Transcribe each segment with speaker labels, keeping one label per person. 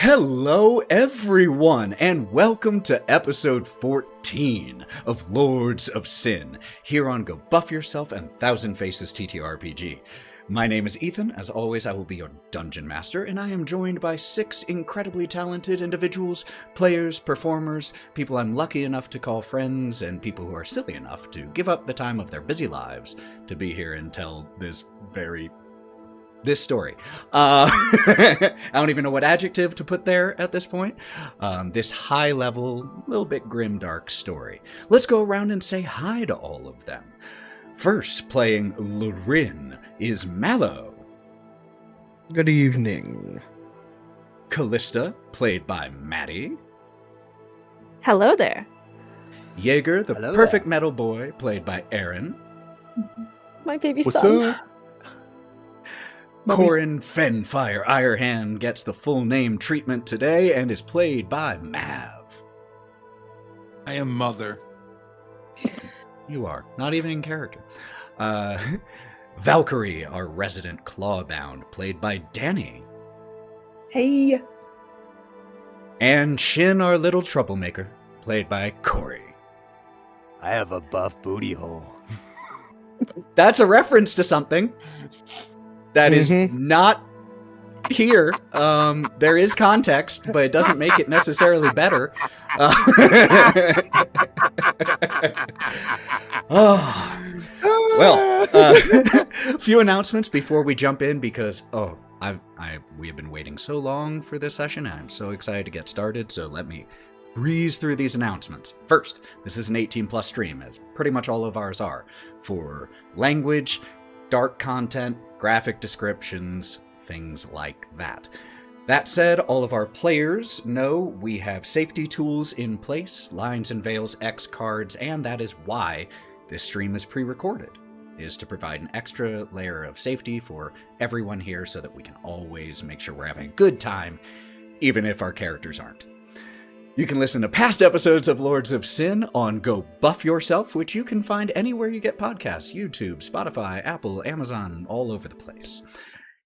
Speaker 1: Hello, everyone, and welcome to episode 14 of Lords of Sin, here on Go Buff Yourself and Thousand Faces TTRPG. My name is Ethan. As always, I will be your Dungeon Master, and I am joined by 6 incredibly talented individuals, players, performers, people I'm lucky enough to call friends, and people who are silly enough to give up the time of their busy lives to be here and tell this story. I don't even know what adjective to put there at this point. This high-level, little bit grim-dark story. Let's go around and say hi to all of them. First, playing Lorwryn is Mallow.
Speaker 2: Good evening.
Speaker 1: Kalista, played by Matty.
Speaker 3: Hello there.
Speaker 1: Jaeger, the perfect metal boy, played by Aaron.
Speaker 3: My baby
Speaker 2: What's
Speaker 3: son.
Speaker 2: up?
Speaker 1: Korrin Fenfire Irehand gets the full name treatment today and is played by Mav.
Speaker 4: I am Mother.
Speaker 1: You are. Not even in character. Valkerie, our resident Clawbound, played by Danny.
Speaker 3: Hey.
Speaker 1: And Shin, our little troublemaker, played by Cory.
Speaker 5: I have a buff booty hole.
Speaker 1: That's a reference to something that is not here. There is context, but it doesn't make it necessarily better. A few announcements before we jump in because we have been waiting so long for this session. I'm so excited to get started, so let me breeze through these announcements. First, this is an 18+ stream, as pretty much all of ours are, for language, dark content, graphic descriptions, things like that. That said, all of our players know we have safety tools in place, lines and veils, X cards, and that is why this stream is pre-recorded, is to provide an extra layer of safety for everyone here so that we can always make sure we're having a good time, even if our characters aren't. You can listen to past episodes of Lords of Sin on Go Buff Yourself, which you can find anywhere you get podcasts, YouTube, Spotify, Apple, Amazon, all over the place.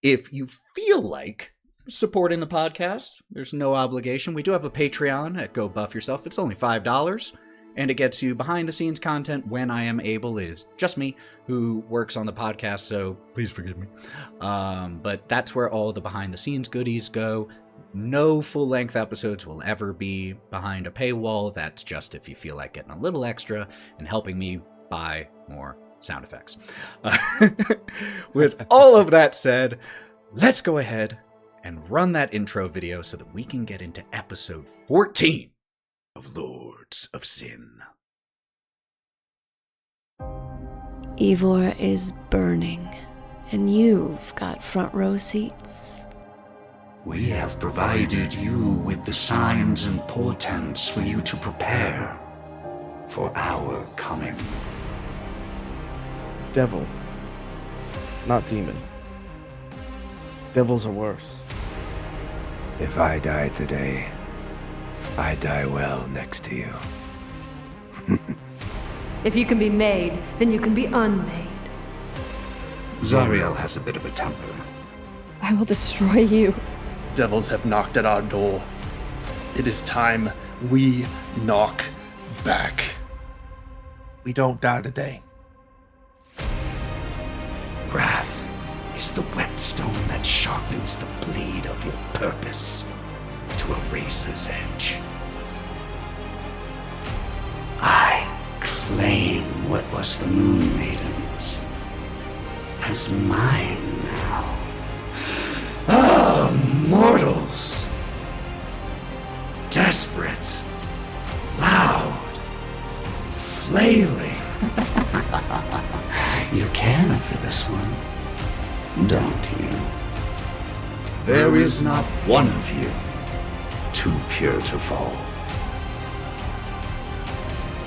Speaker 1: If you feel like supporting the podcast, there's no obligation. We do have a Patreon at Go Buff Yourself. It's only $5, and it gets you behind-the-scenes content when I am able. It is just me who works on the podcast, so please forgive me. But that's where all the behind-the-scenes goodies go. No full-length episodes will ever be behind a paywall. That's just if you feel like getting a little extra and helping me buy more sound effects. With all of that said, let's go ahead and run that intro video so that we can get into episode 14 of Lords of Sin.
Speaker 6: Ivor is burning, and you've got front row seats.
Speaker 7: We have provided you with the signs and portents for you to prepare for our coming.
Speaker 2: Devil. Not demon. Devils are worse.
Speaker 5: If I die today, I die well next to you.
Speaker 8: If you can be made, then you can be unmade.
Speaker 7: Zariel has a bit of a temper.
Speaker 3: I will destroy you.
Speaker 9: Devils have knocked at our door. It is time we knock back.
Speaker 4: We don't die today.
Speaker 7: Wrath is the whetstone that sharpens the blade of your purpose to a razor's edge. I claim what was the Moon Maiden's as mine now. Mortals! Desperate, loud, flailing. You care for this one, don't you? There is not one of you too pure to fall.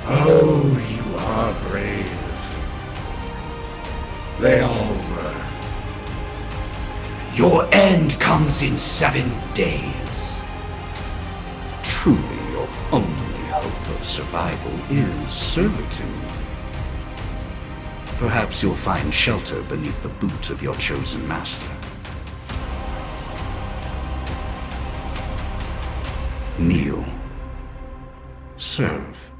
Speaker 7: Oh, you are brave. They all were. Your end comes in 7 days. Truly, your only hope of survival is servitude. Perhaps you'll find shelter beneath the boot of your chosen master. kneel, serve,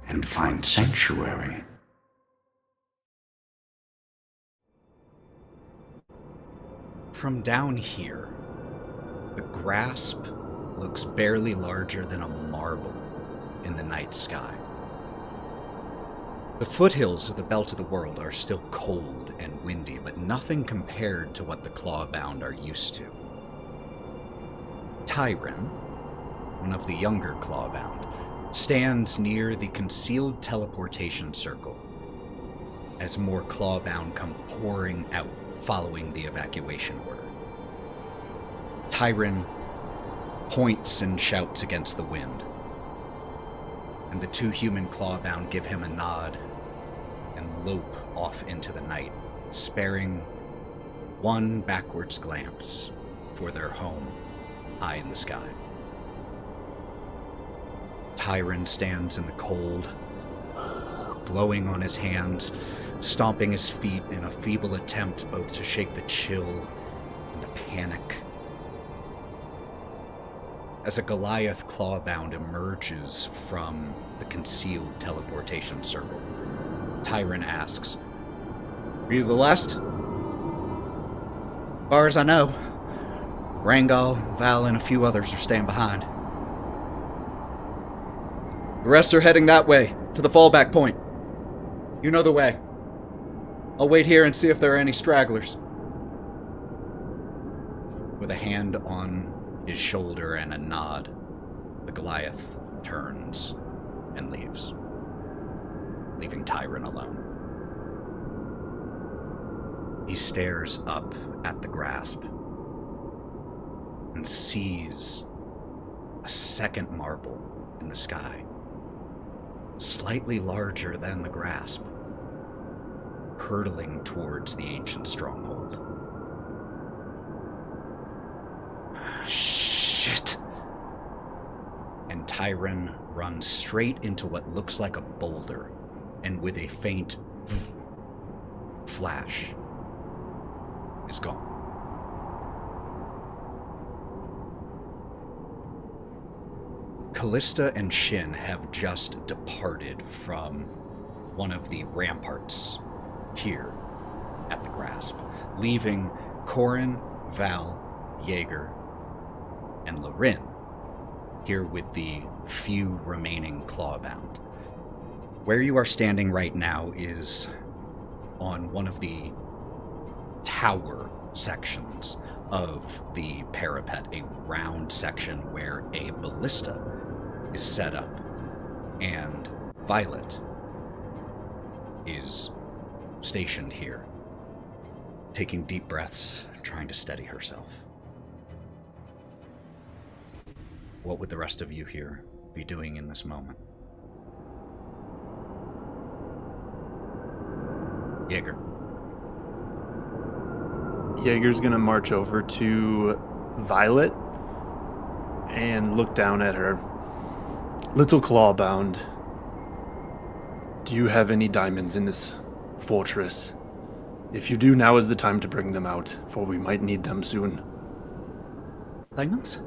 Speaker 7: and find sanctuary.
Speaker 1: From down here, the grasp looks barely larger than a marble in the night sky. The foothills of the Belt of the World are still cold and windy, but nothing compared to what the Clawbound are used to. Kairn, one of the younger Clawbound, stands near the concealed teleportation circle as more Clawbound come pouring out following the evacuation order. Kairn points and shouts against the wind, and the two human Clawbound give him a nod and lope off into the night, sparing one backwards glance for their home high in the sky. Kairn stands in the cold, blowing on his hands, stomping his feet in a feeble attempt both to shake the chill and the panic. As a Goliath Clawbound emerges from the concealed teleportation circle, Kairn asks, "Are you the last?" "Far as I know. Rangall, Val, and a few others are staying behind. The rest are heading that way, to the fallback point. You know the way. I'll wait here and see if there are any stragglers." With a hand on his shoulder and a nod, the Goliath turns and leaves, leaving Kairn alone. He stares up at the grasp and sees a second marble in the sky, slightly larger than the grasp, hurtling towards the ancient stronghold. Shit! And Kairn runs straight into what looks like a boulder, and with a faint flash, is gone. Kalista and Shin have just departed from one of the ramparts here at the grasp, leaving Korrin, Val, Jaeger, and Lorwryn here with the few remaining Clawbound. Where you are standing right now is on one of the tower sections of the parapet, a round section where a ballista is set up, and Violet is stationed here, taking deep breaths, trying to steady herself. What would the rest of you here be doing in this moment? Jaeger.
Speaker 9: Jaeger's gonna march over to Violet and look down at her. "Little Clawbound, do you have any diamonds in this fortress? If you do, now is the time to bring them out, for we might need them soon."
Speaker 1: Diamonds?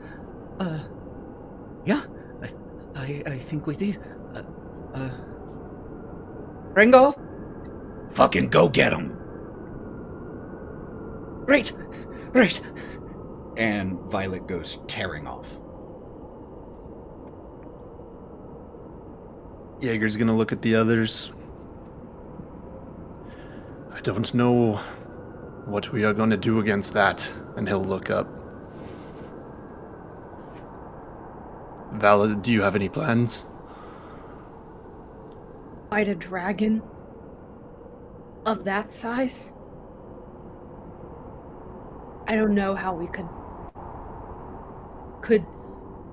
Speaker 1: Yeah, I think we do. Rangall? Fucking go get him! Right! And Violet goes tearing off.
Speaker 9: Jaeger's gonna look at the others. "I don't know what we are gonna do against that," and he'll look up. "Val, do you have any plans?"
Speaker 3: Fight a dragon of that size? I don't know how we could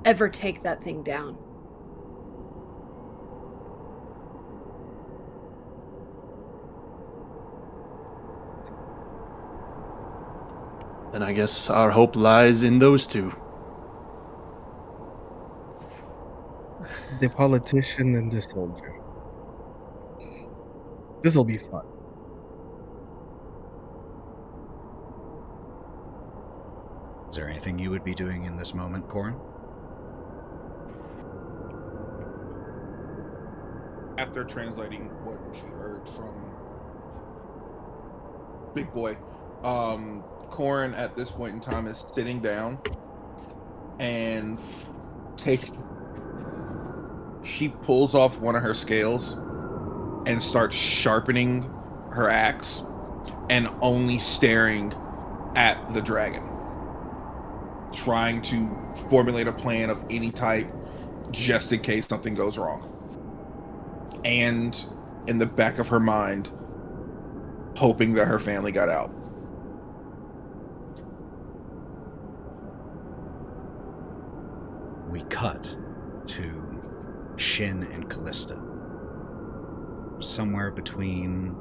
Speaker 3: ever take that thing down.
Speaker 9: Then I guess our hope lies in those two.
Speaker 2: The politician and the soldier. This'll be fun.
Speaker 1: Is there anything you would be doing in this moment, Korrin?
Speaker 4: after translating what she heard from Big Boy, Korrin at this point in time is sitting down and she pulls off one of her scales and starts sharpening her axe and only staring at the dragon, trying to formulate a plan of any type just in case something goes wrong. And in the back of her mind, hoping that her family got out.
Speaker 1: We cut to Shin and Kalista. Somewhere between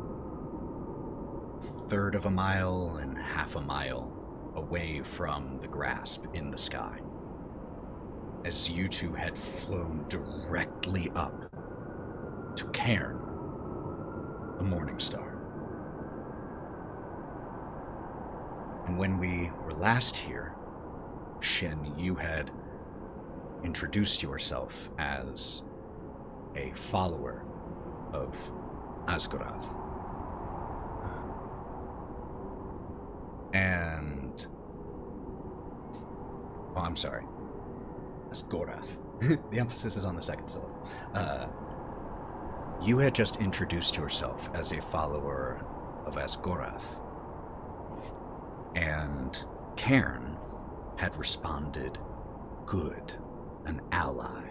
Speaker 1: a third of a mile and half a mile away from the grasp in the sky, as you two had flown directly up to Kairn, the Morning Star. And when we were last here, Shin, you had introduced yourself as a follower of Asgorath. And... oh, I'm sorry. Asgorath. The emphasis is on the second syllable. You had just introduced yourself as a follower of Asgorath. And Kairn had responded, "Good, an ally.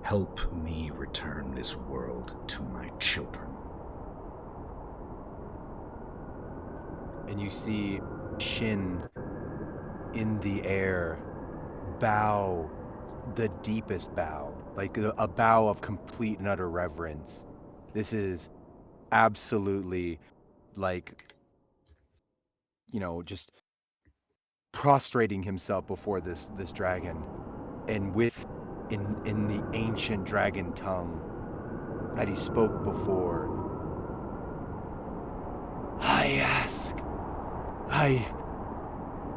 Speaker 1: Help me return this world to my children."
Speaker 5: And you see Shin in the air bow the deepest bow, like a bow of complete and utter reverence. This is absolutely like, just prostrating himself before this dragon, and in the ancient dragon tongue that he spoke before.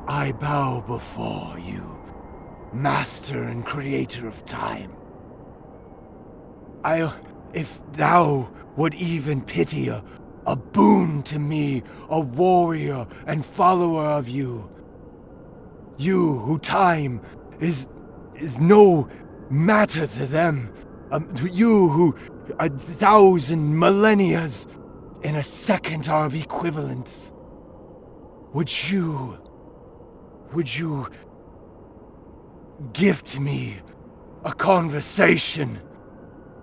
Speaker 5: I bow before you, master and creator of time. If thou would even pity a boon to me, a warrior and follower of you, you who time is no matter to them, you who 1,000 millennias in a second are of equivalence, would you gift me a conversation?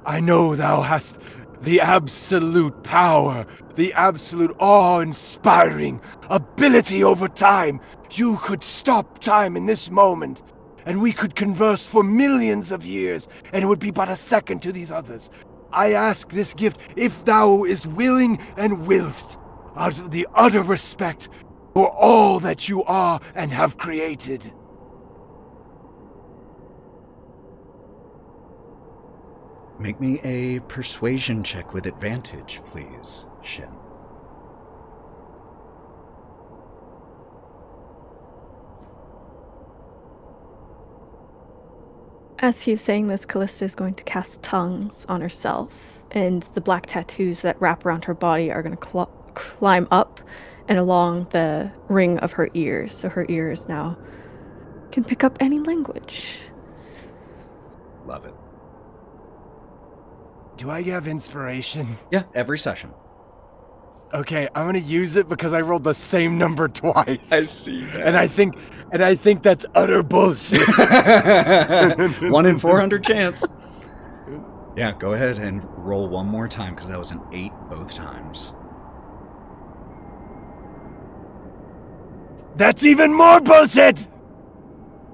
Speaker 5: I know thou hast the absolute power, the absolute awe-inspiring ability over time. You could stop time in this moment, and we could converse for millions of years, and it would be but a second to these others. I ask this gift, if thou is willing and willst, out of the utter respect for all that you are and have created.
Speaker 1: Make me a persuasion check with advantage, please, Shin.
Speaker 10: As he's saying this, Kalista is going to cast tongues on herself, and the black tattoos that wrap around her body are going to climb up and along the ring of her ears, so her ears now can pick up any language.
Speaker 1: Love it.
Speaker 5: Do I have inspiration?
Speaker 1: Yeah, every session.
Speaker 5: Okay, I'm gonna use it because I rolled the same number twice.
Speaker 1: I see that.
Speaker 5: And I think that's utter bullshit.
Speaker 1: 1 in 400 chance. Yeah, go ahead and roll one more time because that was an 8 both times.
Speaker 5: That's even more bullshit!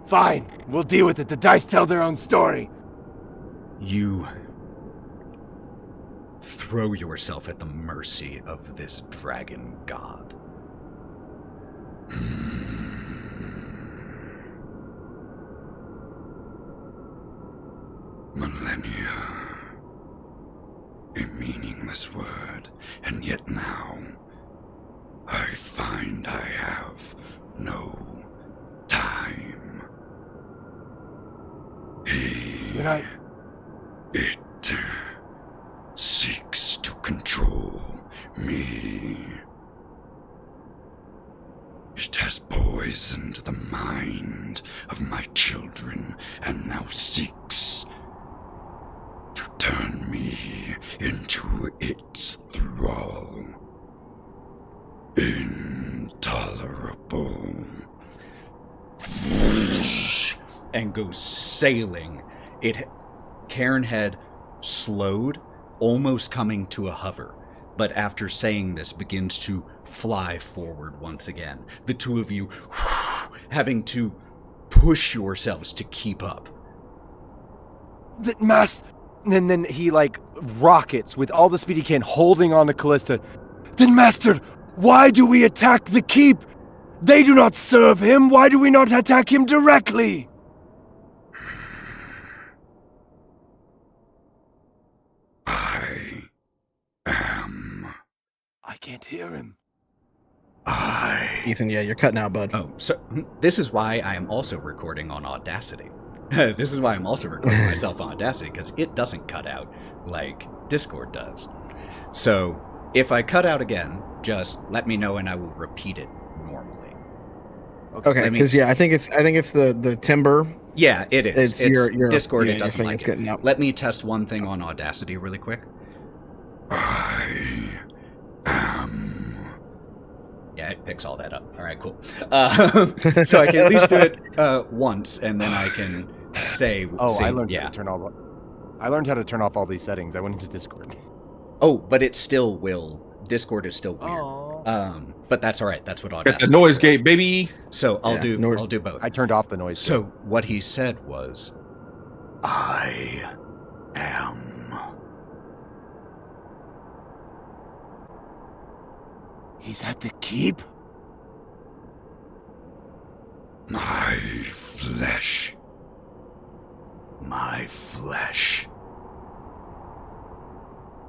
Speaker 5: Fine, we'll deal with it. The dice tell their own story.
Speaker 1: You throw yourself at the mercy of this dragon god.
Speaker 7: Millennia. A meaningless word, and yet now I find I have no time.
Speaker 5: Good night.
Speaker 7: Eternity. It has poisoned the mind of my children and now seeks to turn me into its thrall. Intolerable.
Speaker 1: And goes sailing. Kairn had slowed, almost coming to a hover, but after saying this begins to fly forward once again. The two of you having to push yourselves to keep up.
Speaker 5: And then he like rockets with all the speed he can, holding on to Kalista. Then, Master, why do we attack the keep? They do not serve him. Why do we not attack him directly? I can't hear him.
Speaker 2: Ethan, yeah, you're cutting out, bud.
Speaker 1: Oh, so this is why I am also recording on Audacity. This is why I'm also recording myself on Audacity, because it doesn't cut out like Discord does. So if I cut out again, just let me know and I will repeat it normally.
Speaker 2: Okay, because I think it's the timber.
Speaker 1: Yeah, it is. It's
Speaker 2: your
Speaker 1: Discord.
Speaker 2: yeah,
Speaker 1: It doesn't like it.
Speaker 2: out.
Speaker 1: Let me test one thing on Audacity really quick. Yeah, it picks all that up. All right, cool. So I can at least do it once, and then I can say.
Speaker 5: I learned how to turn all. I learned how to turn off all these settings. I went into Discord.
Speaker 1: Oh, but it still will. Discord is still weird. But that's all right. That's what Audacity.
Speaker 4: Got the noise gate, baby.
Speaker 1: So I'll do both.
Speaker 5: I turned off the noise.
Speaker 1: So what he said was,
Speaker 7: I am.
Speaker 5: He's at the keep?
Speaker 7: My flesh. My flesh.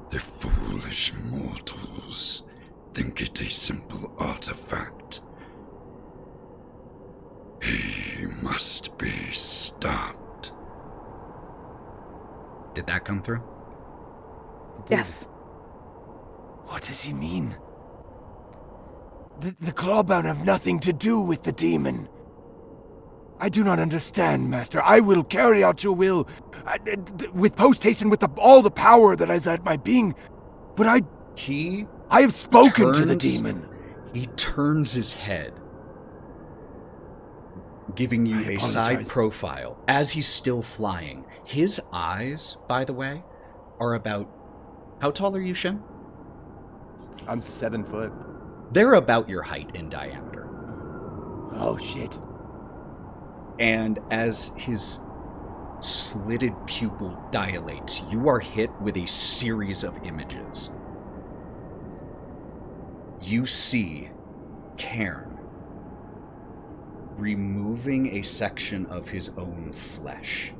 Speaker 7: The foolish mortals think it a simple artifact. He must be stopped.
Speaker 1: Did that come through?
Speaker 10: Yes.
Speaker 5: What does he mean? The Clawbound have nothing to do with the demon. I do not understand, Master. I will carry out your will with post-haste with all the power that is at my being. But I have spoken to the demon.
Speaker 1: He turns his head, giving you a side profile as he's still flying. His eyes, by the way, are about... How tall are you, Shin?
Speaker 5: I'm 7 foot.
Speaker 1: They're about your height in diameter.
Speaker 5: Oh, shit.
Speaker 1: And as his slitted pupil dilates, you are hit with a series of images. You see Kairn removing a section of his own flesh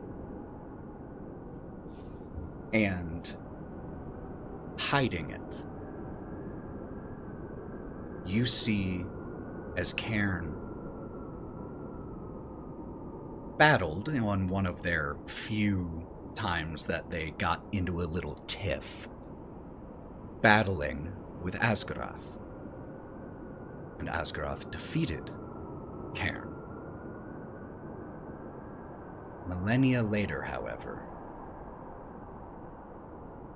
Speaker 1: and hiding it. You see as Kairn battled on one of their few times that they got into a little tiff, battling with Asgaroth. And Asgaroth defeated Kairn. Millennia later, however,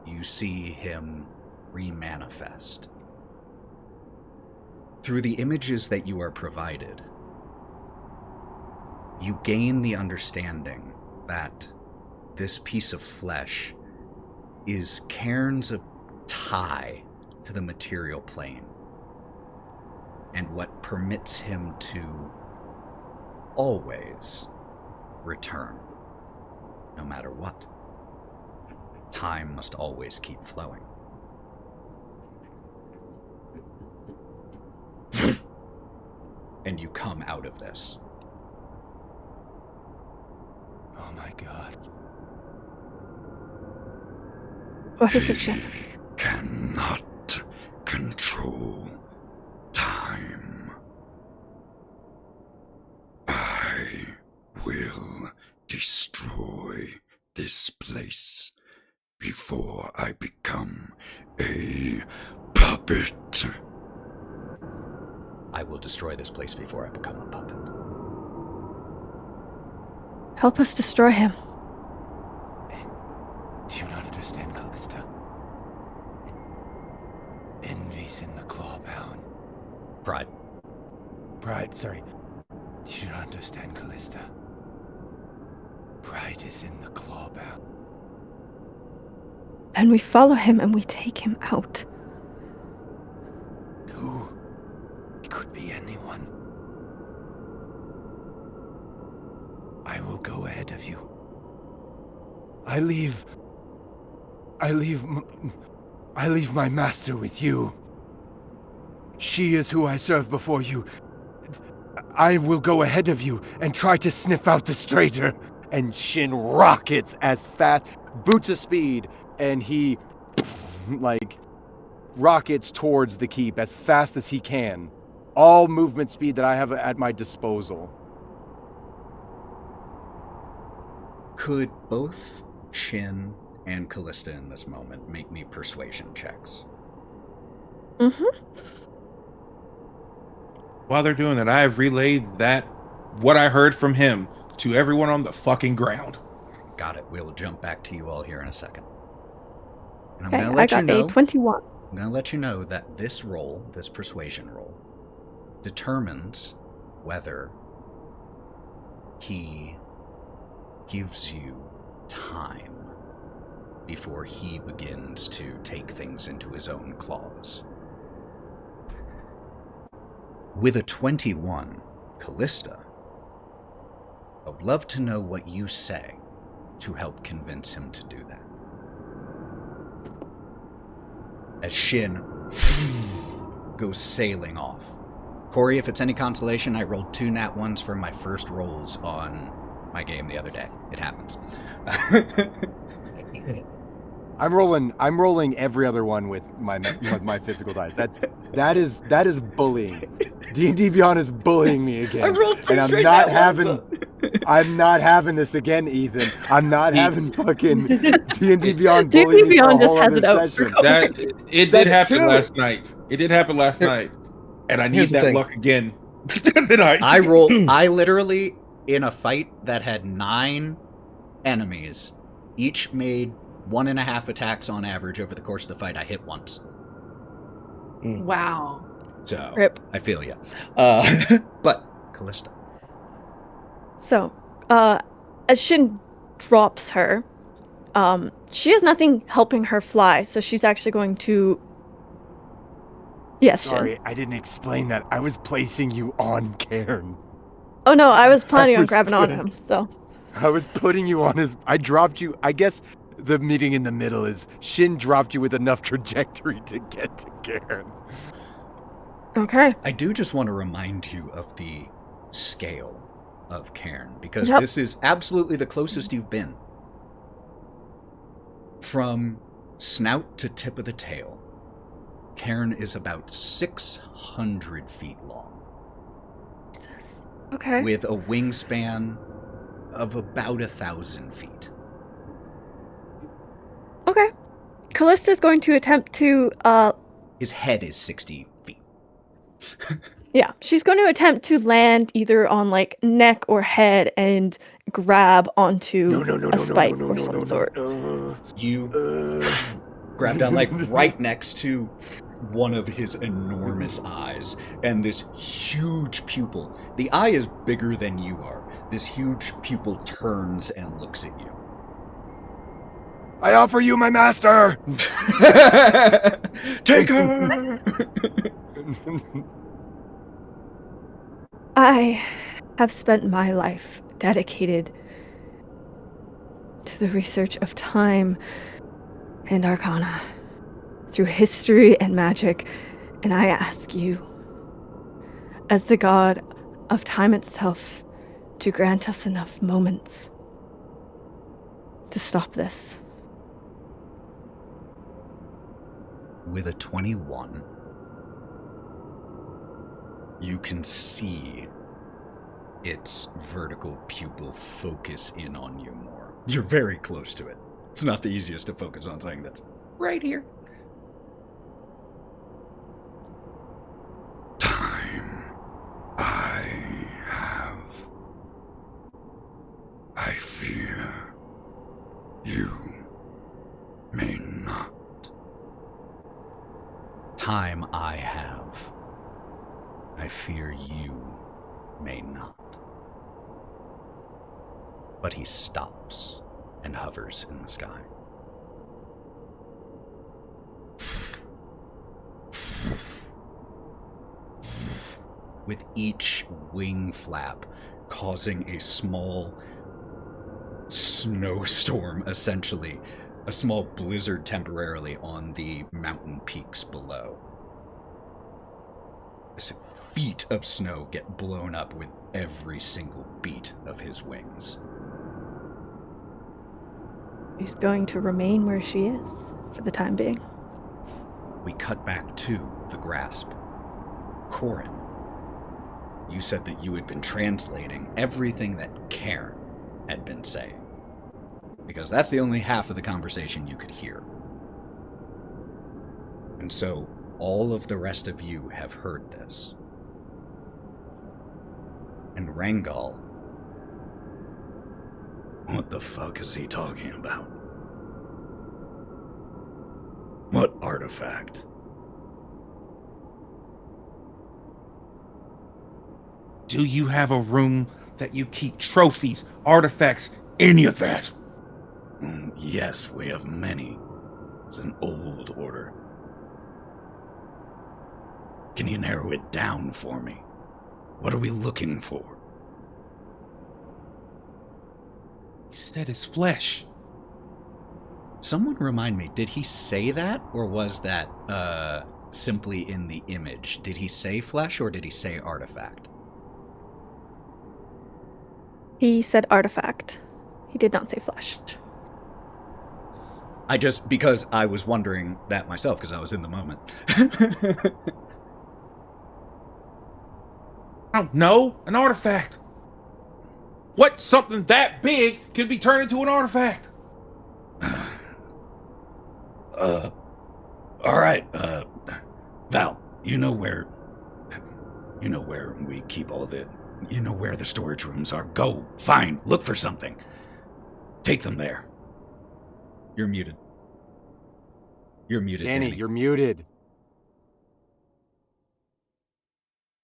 Speaker 1: you see him remanifest. Through the images that you are provided, you gain the understanding that this piece of flesh is Kairn's tie to the material plane, and what permits him to always return, no matter what. Time must always keep flowing. And you come out of this.
Speaker 5: Oh my god.
Speaker 10: What is it, Shin?
Speaker 7: Cannot control time. I will destroy this place before I become a puppet.
Speaker 1: I will destroy this place before I become a puppet.
Speaker 10: Help us destroy him.
Speaker 5: Do you not understand, Kalista? Envy's in the clawbound. Pride, sorry. Do you not understand, Kalista? Pride is in the clawbound.
Speaker 10: Then we follow him and we take him out.
Speaker 5: Who? It could be anyone. I will go ahead of you. I leave my master with you. She is who I serve before you. I will go ahead of you and try to sniff out this traitor. And Shin rockets as fast, boots of speed, and he, rockets towards the keep as fast as he can. All movement speed that I have at my disposal.
Speaker 1: Could both Shin and Kalista in this moment make me persuasion checks?
Speaker 4: While they're doing that, I have relayed what I heard from him to everyone on the fucking ground.
Speaker 1: Got it. We'll jump back to you all here in a second. And I'm
Speaker 10: Okay,
Speaker 1: gonna let
Speaker 10: I
Speaker 1: you
Speaker 10: got
Speaker 1: know.
Speaker 10: a 21.
Speaker 1: I'm gonna let you know that this roll, this persuasion roll, determines whether he gives you time before he begins to take things into his own claws. With a 21, Kalista, I would love to know what you say to help convince him to do that. As Shin goes sailing off. Cory, if it's any consolation, I rolled 2 nat 1s for my first rolls on my game the other day. It happens.
Speaker 5: I'm rolling every other one with my physical dice. That is bullying. D&D Beyond is bullying me again.
Speaker 1: I rolled 2
Speaker 5: and
Speaker 1: straight nat 1s.
Speaker 5: I'm not having this again, Ethan. I'm not having fucking D&D Beyond bullying
Speaker 10: D&D
Speaker 5: me
Speaker 10: Beyond
Speaker 5: for a
Speaker 10: just
Speaker 5: whole
Speaker 10: has
Speaker 5: other
Speaker 10: it out.
Speaker 5: session.
Speaker 4: It did happen last night. It did happen last night. And I need
Speaker 2: Here's the
Speaker 4: that
Speaker 2: thing.
Speaker 4: luck again tonight.
Speaker 1: I literally, in a fight that had 9 enemies, each made 1.5 attacks on average over the course of the fight, I hit once.
Speaker 3: Wow.
Speaker 1: So,
Speaker 10: Rip.
Speaker 1: I feel ya. But, Kalista.
Speaker 10: So, as Shin drops her, she has nothing helping her fly, so she's actually going to... Yes,
Speaker 5: Sorry,
Speaker 10: Shin.
Speaker 5: I didn't explain that. I was placing you on Kairn.
Speaker 10: Oh no, I was planning on
Speaker 5: was
Speaker 10: grabbing on
Speaker 5: putting-
Speaker 10: him, so...
Speaker 5: I was putting you on his... I dropped you... I guess the meeting in the middle is Shin dropped you with enough trajectory to get to Kairn.
Speaker 10: Okay.
Speaker 1: I do just want to remind you of the scale of Kairn, because
Speaker 10: Yep.
Speaker 1: this is absolutely the closest you've been. From snout to tip of the tail, Kairn is about 600 feet long,
Speaker 10: Okay.
Speaker 1: with a wingspan of about 1,000 feet.
Speaker 10: Okay. Kalista's going to attempt to,
Speaker 1: His head is 60 feet.
Speaker 10: yeah, she's going to attempt to land either on, like, neck or head and grab onto a spike of some sort.
Speaker 1: You grab down, like, right next to one of his enormous eyes, and this huge pupil, the eye is bigger than you are, this huge pupil turns and looks at you.
Speaker 5: I offer you my master!
Speaker 1: Take her!
Speaker 10: I have spent my life dedicated to the research of time and arcana, through history and magic, and I ask you, as the god of time itself, to grant us enough moments to stop this.
Speaker 1: With a 21, you can see its vertical pupil focus in on you more. You're very close to it. It's not the easiest to focus on something that's right here. Time.
Speaker 7: time I have. I fear you may not.
Speaker 1: Time I have. I fear you may not. But he stops and hovers in the sky. With each wing flap causing a small snowstorm, essentially, a small blizzard temporarily on the mountain peaks below. As feet of snow get blown up with every single beat of his wings.
Speaker 10: She's going to remain where she is for the time being.
Speaker 1: We cut back to the grasp. Korrin, you said that you had been translating everything that Kairn had been saying. Because that's the only half of the conversation you could hear. And so, all of the rest of you have heard this. And Rangal...
Speaker 7: What the fuck is he talking about? What artifact?
Speaker 4: Do you have a room that you keep trophies, artifacts, any of that?
Speaker 7: Yes, we have many. It's an old order. Can you narrow it down for me? What are we looking for?
Speaker 4: He said his flesh.
Speaker 1: Someone remind me, did he say that, or was that simply in the image? Did he say flesh, or did he say artifact?
Speaker 10: He said artifact. He did not say flesh.
Speaker 1: Because I was wondering that myself, because I was in the moment.
Speaker 4: I don't know, an artifact. What something that big can be turned into an artifact?
Speaker 7: Alright, Val, you know where we keep all the... You know where the storage rooms are. Go, find, look for something. Take them there.
Speaker 1: You're muted. You're muted,
Speaker 5: Danny. You're muted.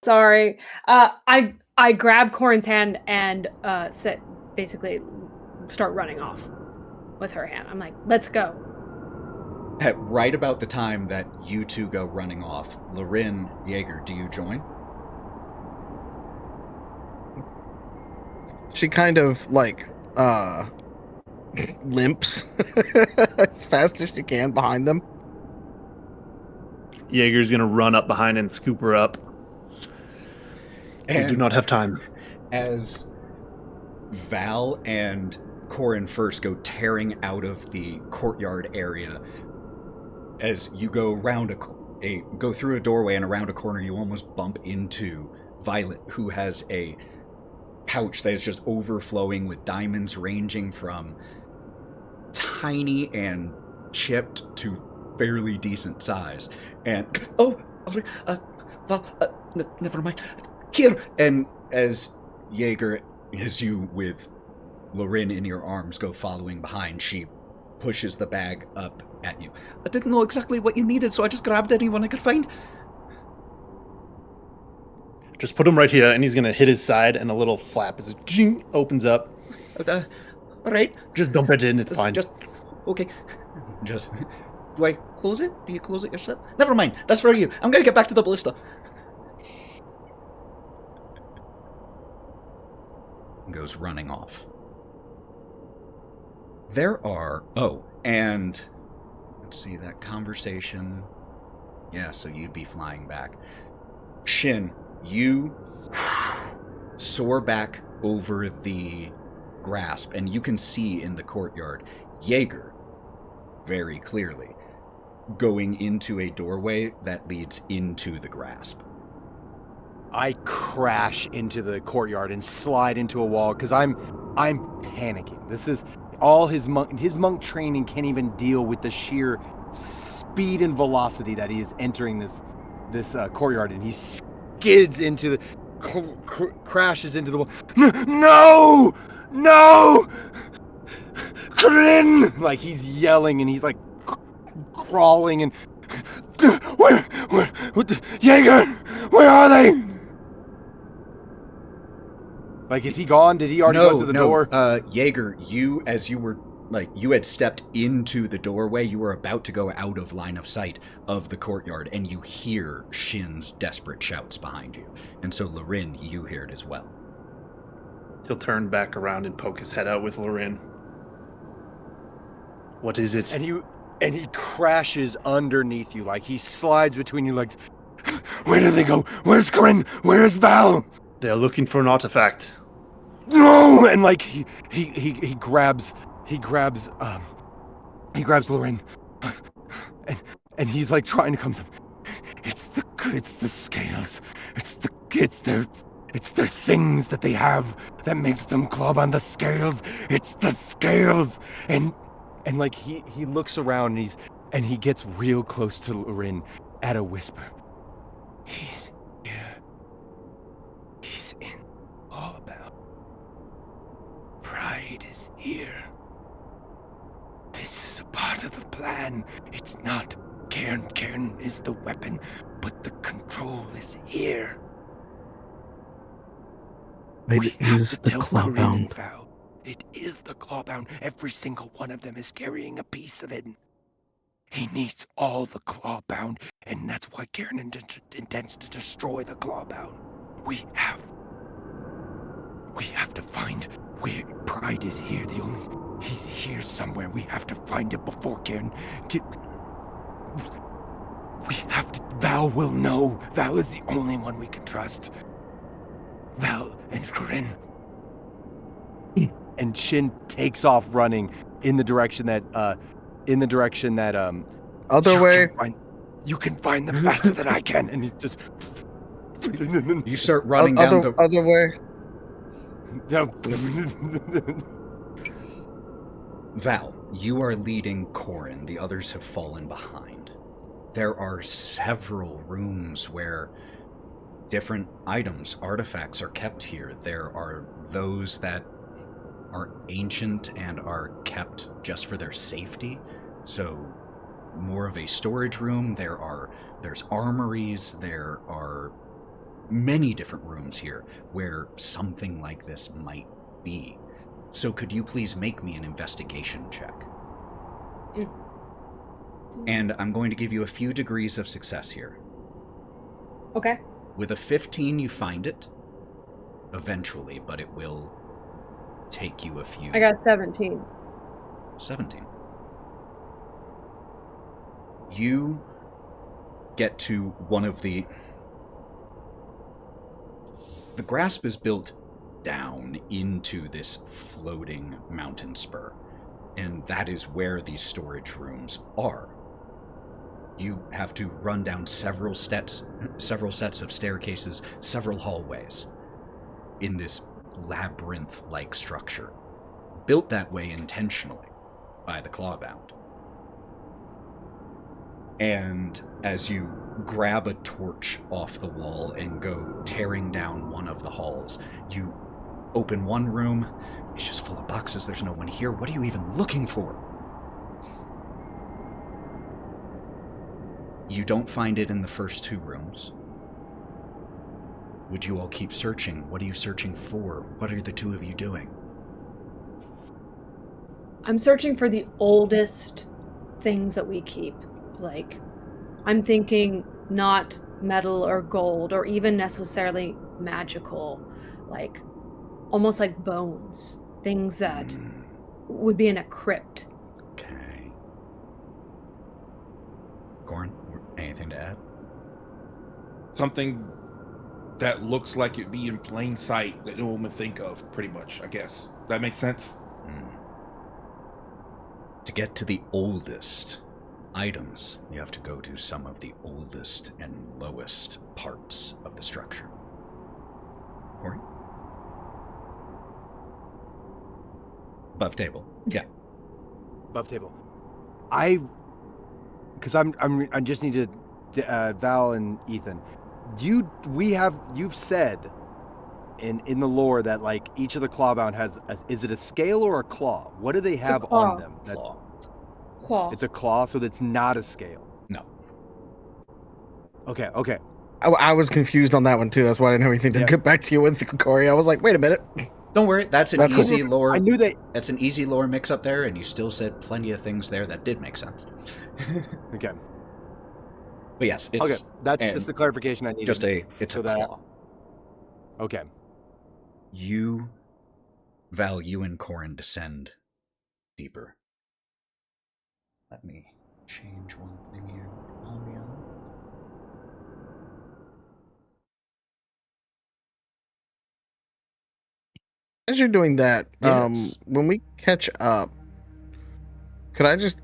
Speaker 3: Sorry. I grab Korrin's hand and basically start running off with her hand. I'm like, let's go.
Speaker 1: At right about the time that you two go running off, Lorwryn, Jaeger, do you join?
Speaker 2: She kind of, limps as fast as she can behind them.
Speaker 9: Jaeger's gonna run up behind and scoop her up. We do not have time.
Speaker 1: As Val and Korrin first go tearing out of the courtyard area, as you go around go through a doorway and around a corner, you almost bump into Violet, who has a pouch that is just overflowing with diamonds ranging from tiny and chipped to fairly decent size. And never mind. Here! And as Jaeger, as you with Lorwryn in your arms go following behind, she pushes the bag up at you. I didn't know exactly what you needed, so I just grabbed anyone I could find.
Speaker 9: Just put him right here, and he's gonna hit his side, and a little flap as it opens up.
Speaker 1: All right.
Speaker 9: Just dump it in, it's fine.
Speaker 1: Okay. Do I close it? Do you close it yourself? Never mind. That's for you. I'm gonna get back to the ballista. Goes running off. There are... Oh, and... Let's see, that conversation... Yeah, so you'd be flying back. Shin, you soar back over the grasp, and you can see in the courtyard Jaeger very clearly going into a doorway that leads into the grasp.
Speaker 5: I crash into the courtyard and slide into a wall because I'm panicking. This is all his monk training can't even deal with the sheer speed and velocity that he is entering this courtyard, and he's skids into the, crashes into the wall. No! No! Korrin! Like he's yelling and he's like crawling and where Jaeger, where are they? Like, is he gone? Did he already go through the door?
Speaker 1: Jaeger, you had stepped into the doorway. You were about to go out of line of sight of the courtyard, and you hear Shin's desperate shouts behind you. And so, Lorwryn, you hear it as well.
Speaker 9: He'll turn back around and poke his head out with Lorwryn. What is it?
Speaker 5: And he crashes underneath you, like he slides between your legs. Where did they go? Where's Korrin? Where's Val?
Speaker 9: They're looking for an artifact.
Speaker 5: No! And like he grabs Lorwryn, and he's like trying to come to. It's the scales. It's their things that they have that makes them club on the scales. It's the scales. And like he looks around and he gets real close to Lorwryn at a whisper. He's here. He's in all about. Pride is here. This is a part of the plan. It's not Kairn. Kairn is the weapon, but the control is here.
Speaker 2: It is the clawbound.
Speaker 5: It is the clawbound. Every single one of them is carrying a piece of it. He needs all the clawbound, and that's why Kairn intends to destroy the clawbound. We have to find where Pride is here. He's here somewhere. We have to find him before Kairn. We have to. Val will know. Val is the only one we can trust. Val and Korrin. And Shin takes off running in the direction that
Speaker 2: other way.
Speaker 5: You can find them faster than I can. And he just
Speaker 1: you start running down the
Speaker 2: other way.
Speaker 1: Val, you are leading Korrin. The others have fallen behind. There are several rooms where different items, artifacts are kept here. There are those that are ancient and are kept just for their safety. So more of a storage room. There's armories. There are many different rooms here where something like this might be. So could you please make me an investigation check? And I'm going to give you a few degrees of success here.
Speaker 3: Okay.
Speaker 1: With a 15, you find it eventually, but it will take you a few.
Speaker 3: I got 17.
Speaker 1: 17. You get to one of the grasp is built down into this floating mountain spur, and that is where these storage rooms are. You have to run down several sets of staircases, several hallways in this labyrinth-like structure, built that way intentionally by the Clawbound. And as you grab a torch off the wall and go tearing down one of the halls, you open one room. It's just full of boxes. There's no one here. What are you even looking for? You don't find it in the first two rooms. Would you all keep searching? What are you searching for? What are the two of you doing?
Speaker 3: I'm searching for the oldest things that we keep. Like, I'm thinking not metal or gold or even necessarily magical, like almost like bones, things that would be in a crypt.
Speaker 1: Okay. Korrin, anything to add?
Speaker 4: Something that looks like it'd be in plain sight that no one would think of, pretty much, I guess. That makes sense?
Speaker 1: To get to the oldest items, you have to go to some of the oldest and lowest parts of the structure. Cory? Above table. Yeah.
Speaker 5: Above table. I just need to Val and Ethan. You've said in the lore that like each of the clawbound has is it a scale or a claw? What do they have on them?
Speaker 3: Claw.
Speaker 5: It's a claw, so that's not a scale.
Speaker 1: No.
Speaker 5: Okay.
Speaker 2: I was confused on that one too. That's why I didn't have anything to get back to you with, Cory. I was like, wait a minute.
Speaker 1: Don't worry, that's an easy lore.
Speaker 5: I knew that.
Speaker 1: That's an easy lore mix up there, and you still said plenty of things there that did make sense.
Speaker 5: Okay.
Speaker 1: But yes, it's
Speaker 5: okay. That's just the clarification I needed.
Speaker 1: It's a claw.
Speaker 5: Okay.
Speaker 1: You and Korrin descend deeper. Let me change one thing here. Ambient.
Speaker 2: As you're doing that,
Speaker 1: Yes.
Speaker 2: when we catch up, could I just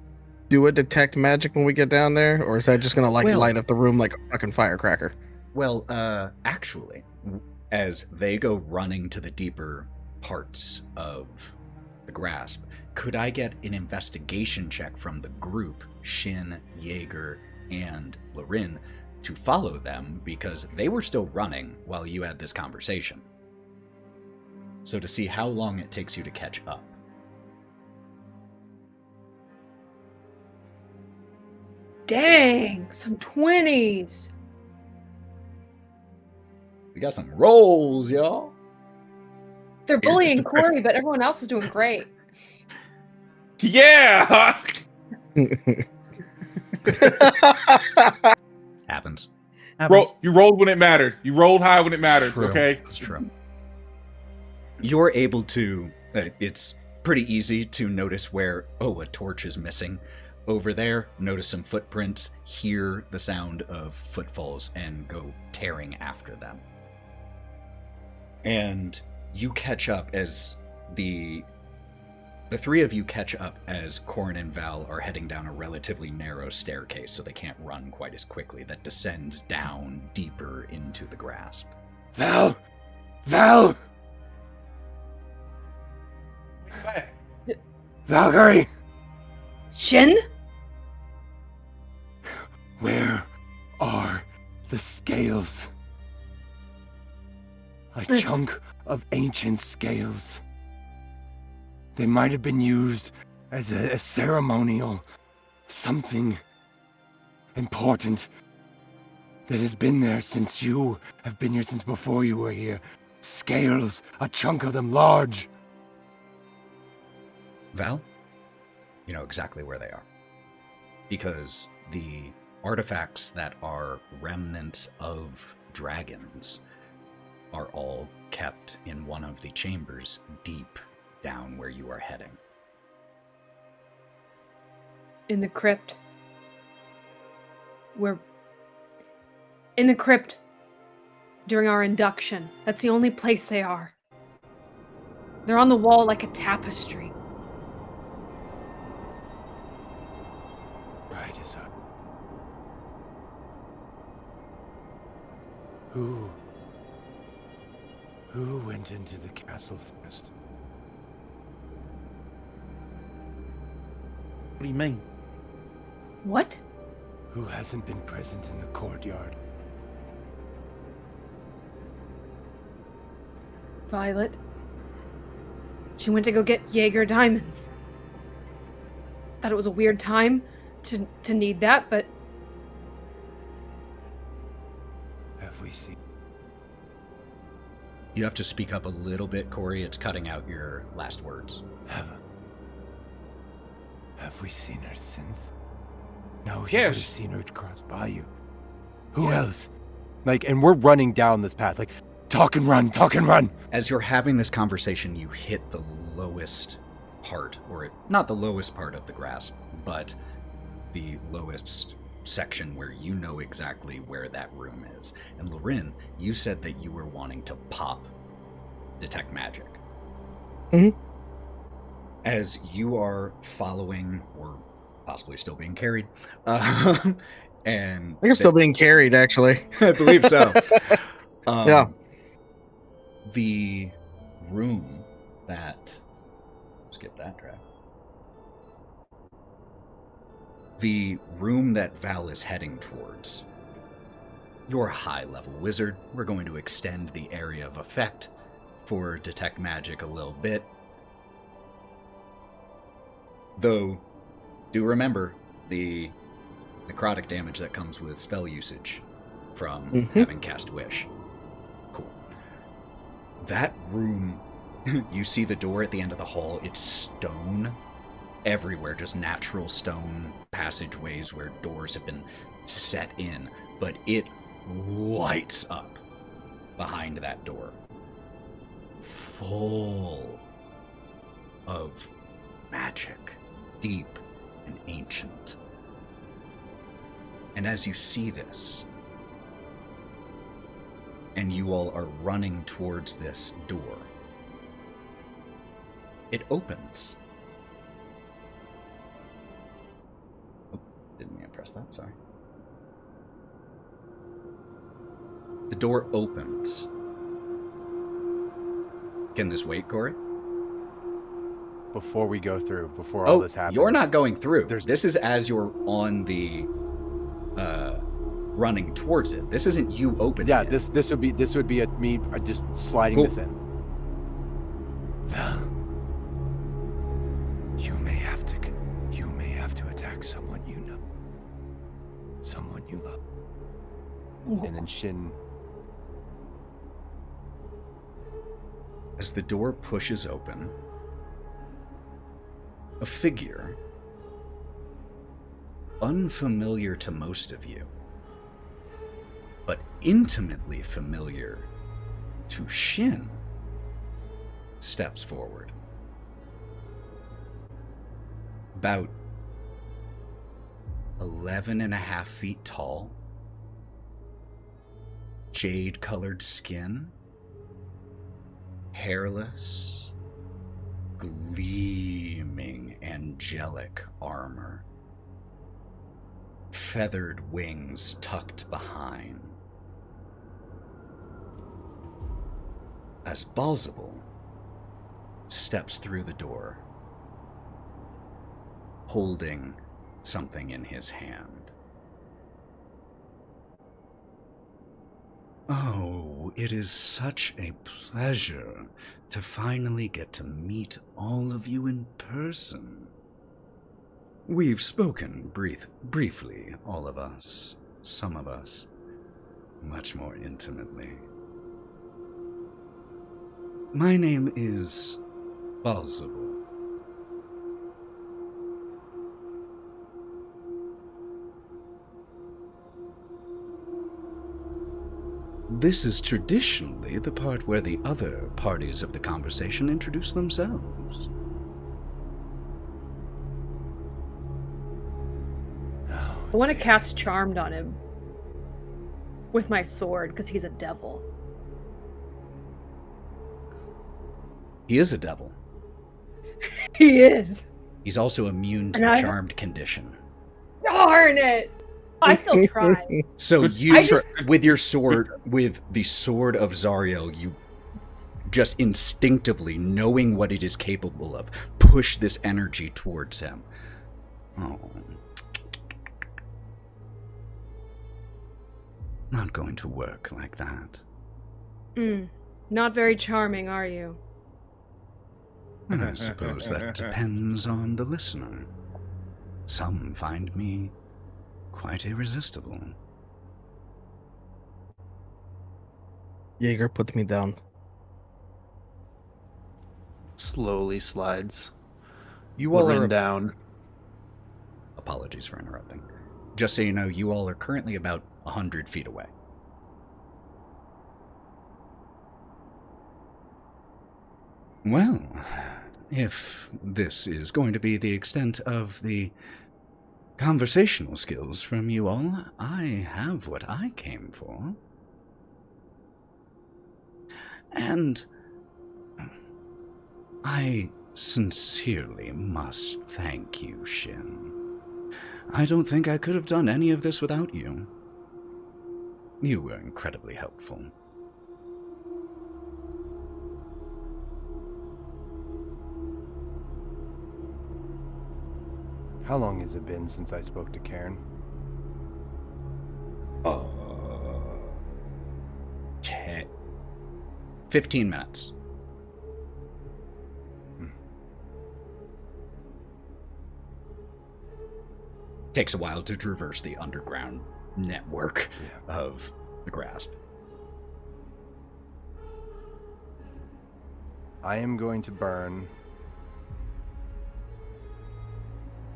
Speaker 2: do a detect magic when we get down there, or is that just gonna light up the room like a fucking firecracker?
Speaker 1: Well, actually, as they go running to the deeper parts of the grasp, could I get an investigation check from the group, Shin, Jaeger, and Lorwryn, to follow them, because they were still running while you had this conversation. So to see how long it takes you to catch up.
Speaker 3: Dang, some 20s.
Speaker 1: We got some rolls, y'all.
Speaker 3: They're bullying Cory, but everyone else is doing great.
Speaker 4: Yeah!
Speaker 1: Happens.
Speaker 4: You rolled when it mattered. You rolled high when it mattered, okay?
Speaker 1: That's true. You're able to... it's pretty easy to notice where, a torch is missing. Over there, notice some footprints, hear the sound of footfalls, and go tearing after them. And you catch up as the three of you catch up as Korrin and Val are heading down a relatively narrow staircase, so they can't run quite as quickly, that descends down deeper into the grasp.
Speaker 5: Val! Valkerie!
Speaker 3: Shin?
Speaker 5: Where are the scales? A chunk of ancient scales. They might have been used as a ceremonial, something important that has been there since you have been here, since before you were here. Scales, a chunk of them large.
Speaker 1: Val, you know exactly where they are. Because the artifacts that are remnants of dragons are all kept in one of the chambers deep down where you are heading.
Speaker 3: In the crypt. We're in the crypt during our induction. That's the only place they are. They're on the wall like a tapestry.
Speaker 5: Right as up. Who went into the castle first?
Speaker 4: What do you mean?
Speaker 3: What?
Speaker 5: Who hasn't been present in the courtyard?
Speaker 3: Violet. She went to go get Jaeger diamonds. Thought it was a weird time to need that, but...
Speaker 5: Have we seen?
Speaker 1: You have to speak up a little bit, Cory. It's cutting out your last words.
Speaker 5: Have we seen her since? No, you
Speaker 4: Yes.
Speaker 5: could have seen her cross by you. Who else? And we're running down this path, talk and run.
Speaker 1: As you're having this conversation, you hit the lowest part, not the lowest part of the grasp, but the lowest section where you know exactly where that room is. And Lorwryn, you said that you were wanting to pop detect magic.
Speaker 2: Mm-hmm.
Speaker 1: As you are following, or possibly still being carried, and
Speaker 2: I think I'm still being carried, actually.
Speaker 1: I believe so.
Speaker 2: Yeah.
Speaker 1: The room that... Skip that track. The room that Val is heading towards you're a high-level wizard. We're going to extend the area of effect for Detect Magic a little bit. Though, do remember the necrotic damage that comes with spell usage from having cast Wish. Cool. That room, you see the door at the end of the hall, it's stone everywhere, just natural stone passageways where doors have been set in, but it lights up behind that door. Full of magic, deep and ancient. And as you see this, and you all are running towards this door, it opens. Oh, didn't mean to press that, sorry. The door opens. Can this wait, Cory?
Speaker 5: Before we go through, before all this happens.
Speaker 1: You're not going through. This is as you're on the running towards it. This isn't you opening it.
Speaker 5: this would be me just sliding this in. Val, you may have to attack someone you know. Someone you love. And then Shin.
Speaker 1: As the door pushes open, a figure unfamiliar to most of you, but intimately familiar to Shin, steps forward. About 11.5 feet tall, jade-colored skin, hairless, gleaming angelic armor, feathered wings tucked behind. As Balzable steps through the door, holding something in his hand. Oh, it is such a pleasure to finally get to meet all of you in person. We've spoken briefly, all of us, some of us, much more intimately. My name is Balzable. This is traditionally the part where the other parties of the conversation introduce themselves.
Speaker 3: I want to cast Charmed on him with my sword because he's a devil.
Speaker 1: He is a devil.
Speaker 3: He is.
Speaker 1: He's also immune to the charmed condition.
Speaker 3: Darn it! I still try.
Speaker 1: So you, with your sword, with the sword of Zariel, you just instinctively, knowing what it is capable of, push this energy towards him. Oh. Not going to work like that.
Speaker 3: Not very charming, are you?
Speaker 1: I suppose that depends on the listener. Some find me quite irresistible.
Speaker 2: Jaeger, put me down.
Speaker 9: Slowly slides.
Speaker 1: You all are
Speaker 9: down.
Speaker 1: Apologies for interrupting. Just so you know, you all are currently about 100 feet away. Well, if this is going to be the extent of the conversational skills from you all, I have what I came for. And I sincerely must thank you, Shin. I don't think I could have done any of this without you. You were incredibly helpful.
Speaker 5: How long has it been since I spoke to Kairn?
Speaker 1: 15 minutes. Takes a while to traverse the underground network of the grasp.
Speaker 5: I am going to burn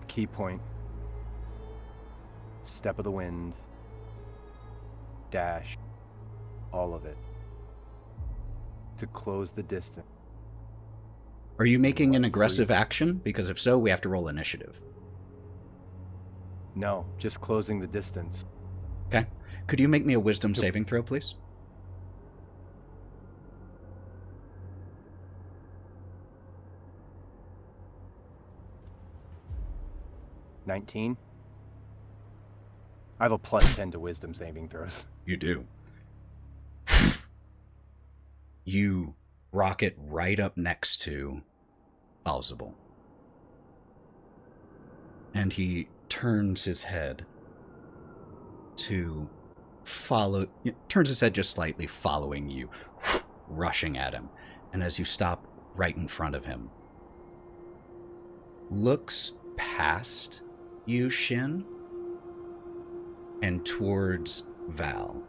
Speaker 5: key point, step of the wind, dash, all of it to close the distance.
Speaker 1: Are you making an aggressive action? Because if so, we have to roll initiative.
Speaker 5: No, just closing the distance.
Speaker 1: Okay. Could you make me a wisdom saving throw, please?
Speaker 5: $19. I have a +10 to wisdom saving throws.
Speaker 1: You do. You rocket right up next to Balzable. And he turns his head to follow, turns his head just slightly, following you, rushing at him. And as you stop right in front of him, looks past you, Shin, and towards Val.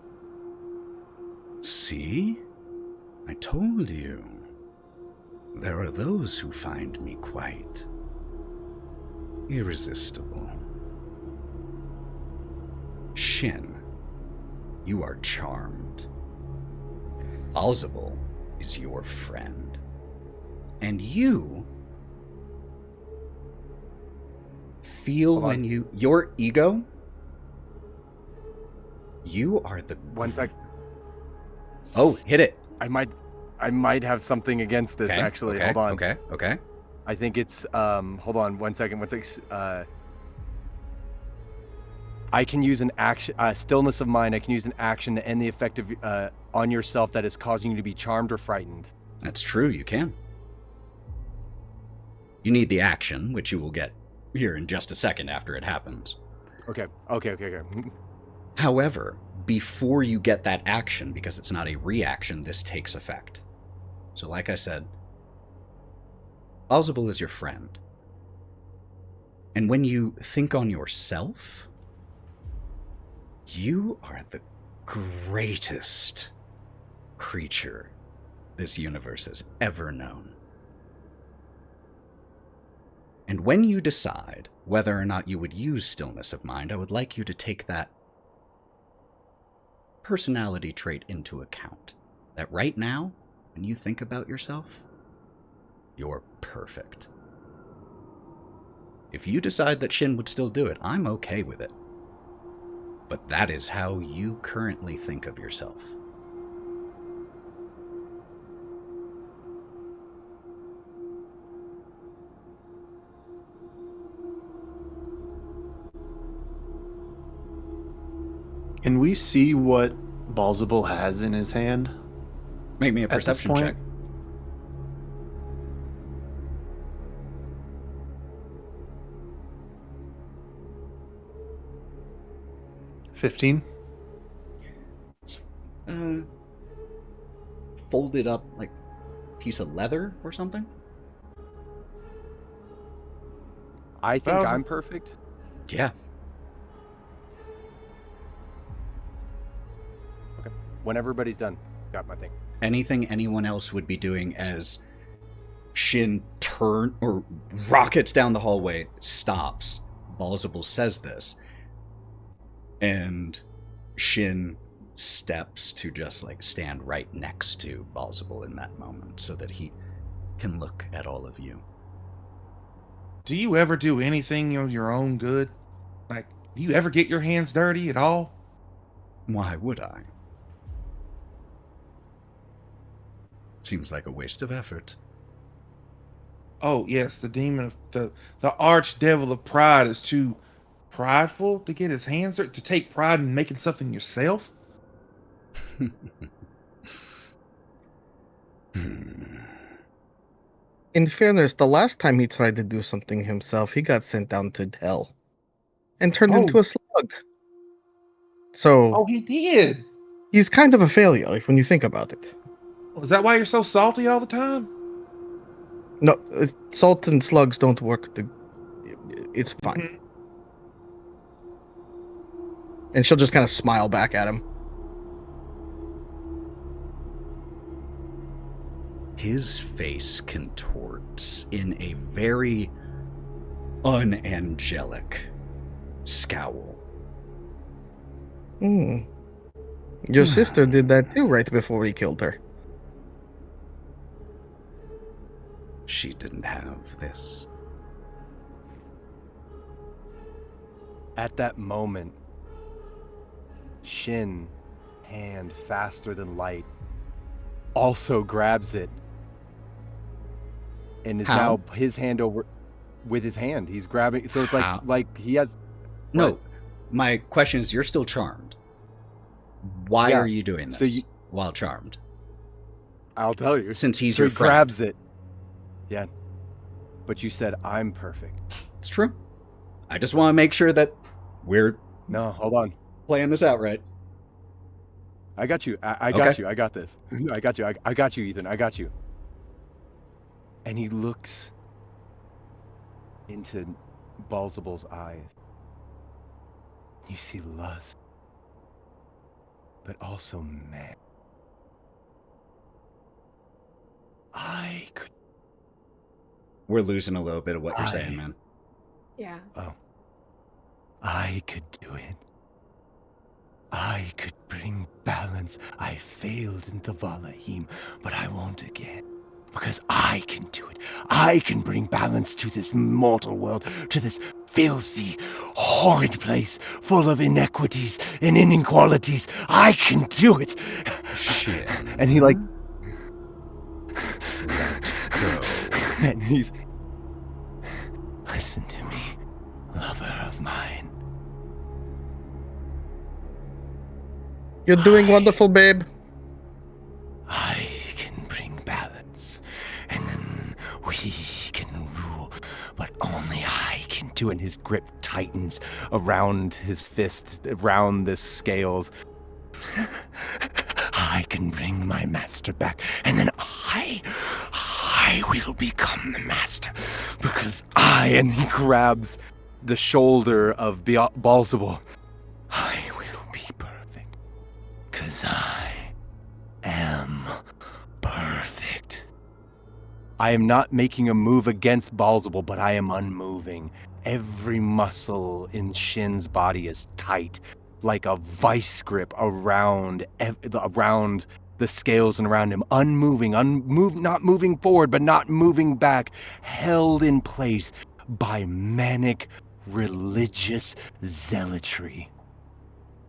Speaker 1: See? I told you. There are those who find me quite irresistible. Shin, you are charmed. Balzable is your friend. And you feel when you... Your ego... You are the...
Speaker 5: One sec.
Speaker 1: Oh, hit it.
Speaker 5: I might have something against this, actually.
Speaker 1: Okay,
Speaker 5: hold on.
Speaker 1: Okay.
Speaker 5: I think it's... hold on. One second. I can use an action... stillness of mind. I can use an action to end the effect of, on yourself that is causing you to be charmed or frightened.
Speaker 1: That's true. You can. You need the action, which you will get here in just a second after it happens.
Speaker 5: Okay.
Speaker 1: However, before you get that action, because it's not a reaction, this takes effect. So like I said, Balzable is your friend. And when you think on yourself, you are the greatest creature this universe has ever known. And when you decide whether or not you would use stillness of mind, I would like you to take that personality trait into account. That right now, when you think about yourself, you're perfect. If you decide that Shin would still do it, I'm okay with it. But that is how you currently think of yourself.
Speaker 9: Can we see what Balzable has in his hand?
Speaker 1: Make me a perception check.
Speaker 9: 15.
Speaker 1: Folded up like piece of leather or something?
Speaker 5: I think I'm perfect.
Speaker 1: Yeah.
Speaker 5: Okay. When everybody's done, got my thing.
Speaker 1: Anything anyone else would be doing as Shin rockets down the hallway, stops. Balzable says this. And Shin steps to just like stand right next to Balzable in that moment so that he can look at all of you.
Speaker 4: Do you ever do anything on your own good? Like, do you ever get your hands dirty at all?
Speaker 1: Why would I? Seems like a waste of effort.
Speaker 4: Oh, yes, the demon of the archdevil of pride is too prideful to get his hands dirty, to take pride in making something yourself?
Speaker 2: In fairness, the last time he tried to do something himself, he got sent down to hell and turned into a slug. So,
Speaker 4: he did.
Speaker 2: He's kind of a failure when you think about it.
Speaker 4: Is that why you're so salty all the time?
Speaker 2: No, salt and slugs don't work. It's fine.
Speaker 4: Mhm.
Speaker 2: And she'll just kind of smile back at him.
Speaker 1: His face contorts in a very unangelic scowl.
Speaker 2: Your sister did that too right before we killed her.
Speaker 1: She didn't have this.
Speaker 5: At that moment, Shin, hand faster than light, also grabs it. And is
Speaker 1: How?
Speaker 5: now his hand over with his hand. He's grabbing. So it's
Speaker 1: How?
Speaker 5: like he has.
Speaker 1: No,
Speaker 5: What?
Speaker 1: my question is, you're still charmed. Why
Speaker 5: Yeah,
Speaker 1: are you doing
Speaker 5: so
Speaker 1: this
Speaker 5: you-
Speaker 1: while charmed?
Speaker 5: I'll tell you.
Speaker 1: Since he's
Speaker 5: So
Speaker 1: your
Speaker 5: he
Speaker 1: friend.
Speaker 5: grabs it. Yeah. But you said I'm perfect.
Speaker 1: It's true. I just want to make sure that we're
Speaker 5: No, hold on.
Speaker 1: playing this out right.
Speaker 5: I got you. I got
Speaker 1: Okay.
Speaker 5: you. I got this. I got you. I got you, Ethan. I got you. And he looks into Balsable's eyes. You see lust, but also man. I could.
Speaker 1: We're losing a little bit of what you're saying, man.
Speaker 3: Yeah.
Speaker 5: Oh. I could do it. I could bring balance. I failed in the Valahim, but I won't again. Because I can do it. I can bring balance to this mortal world, to this filthy, horrid place full of inequities and inequalities. I can do it.
Speaker 1: Shit.
Speaker 5: And he like,
Speaker 1: Go.
Speaker 5: and he's, listen to me, lover of mine.
Speaker 2: You're doing wonderful, babe.
Speaker 5: I can bring balance, and then we can rule, but only I can do it. And his grip tightens around his fists, around the scales. I can bring my master back, and then I will become the master, because and he grabs the shoulder of Balsable. I will be perfect, because I am perfect. I am not making a move against Balsable, but I am unmoving. Every muscle in Shin's body is tight, like a vice grip around the scales and around him, unmoving, not moving forward, but not moving back, held in place by manic religious zealotry.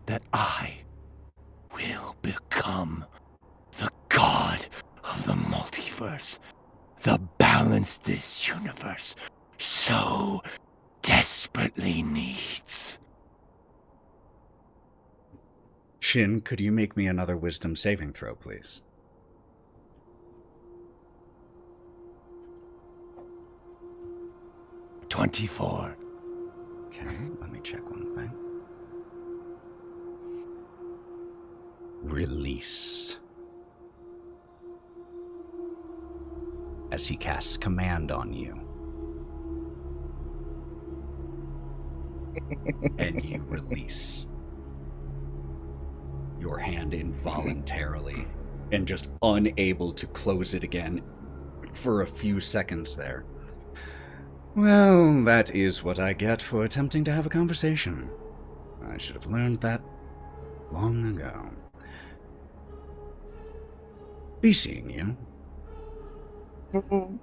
Speaker 5: That I will become the god of the multiverse, the balance this universe so desperately needs.
Speaker 1: Shin, could you make me another wisdom saving throw, please?
Speaker 5: "24.
Speaker 1: Okay, let me check one thing. Release. As he casts command on you. And you release your hand involuntarily and just unable to close it again for a few seconds there. Well, that is what I get for attempting to have a conversation. I should have learned that long ago. Be seeing you.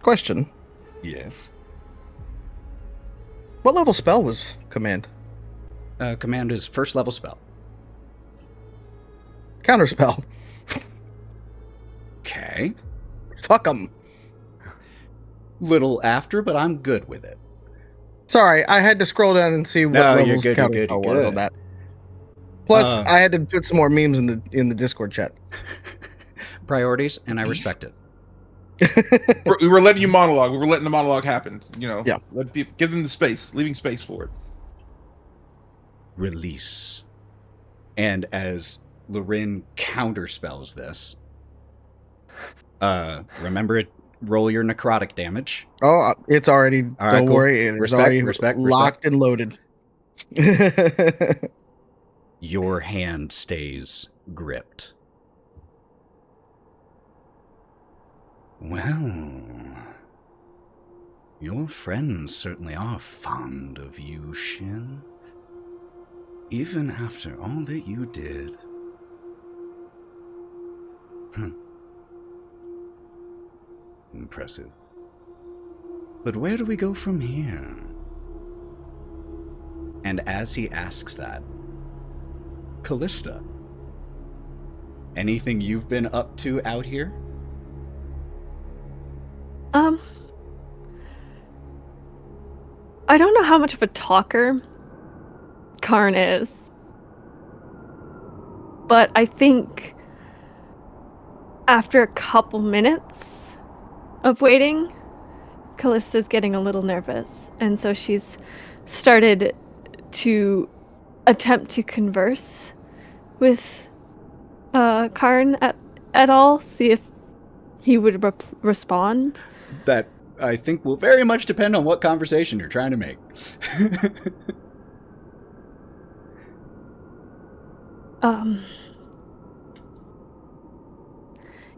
Speaker 2: Question.
Speaker 1: Yes.
Speaker 2: What level spell was command?
Speaker 1: Command is first level spell.
Speaker 2: Counterspell.
Speaker 1: Okay.
Speaker 2: Fuck 'em.
Speaker 1: Little after, but I'm good with it.
Speaker 2: Sorry, I had to scroll down and see what
Speaker 1: No, you're
Speaker 2: levels
Speaker 1: good, you're good,
Speaker 2: counterspell
Speaker 1: you're
Speaker 2: was
Speaker 1: good.
Speaker 2: on that. Plus,
Speaker 1: Uh,
Speaker 2: I had to put some more memes in the Discord chat.
Speaker 1: Priorities, and I respect it.
Speaker 4: We were letting you monologue. We were letting the monologue happen. You know,
Speaker 2: Yeah.
Speaker 4: let people give them the space, leaving space for it.
Speaker 1: Release. And as Lorwryn counterspells this, Remember it. Roll your necrotic damage.
Speaker 2: Oh, it's already.
Speaker 1: All right,
Speaker 2: Don't
Speaker 1: cool.
Speaker 2: worry, it's already locked and loaded.
Speaker 1: Your hand stays gripped. Well, your friends certainly are fond of you, Shin. Even after all that you did. Impressive. But where do we go from here? And as he asks that, Kalista, anything you've been up to out here?
Speaker 10: I don't know how much of a talker Kairn is, but I think after a couple minutes of waiting, Kalista's getting a little nervous, and so she's started to attempt to converse with Kairn at all, see if he would respond.
Speaker 1: That, I think, will very much depend on what conversation you're trying to make.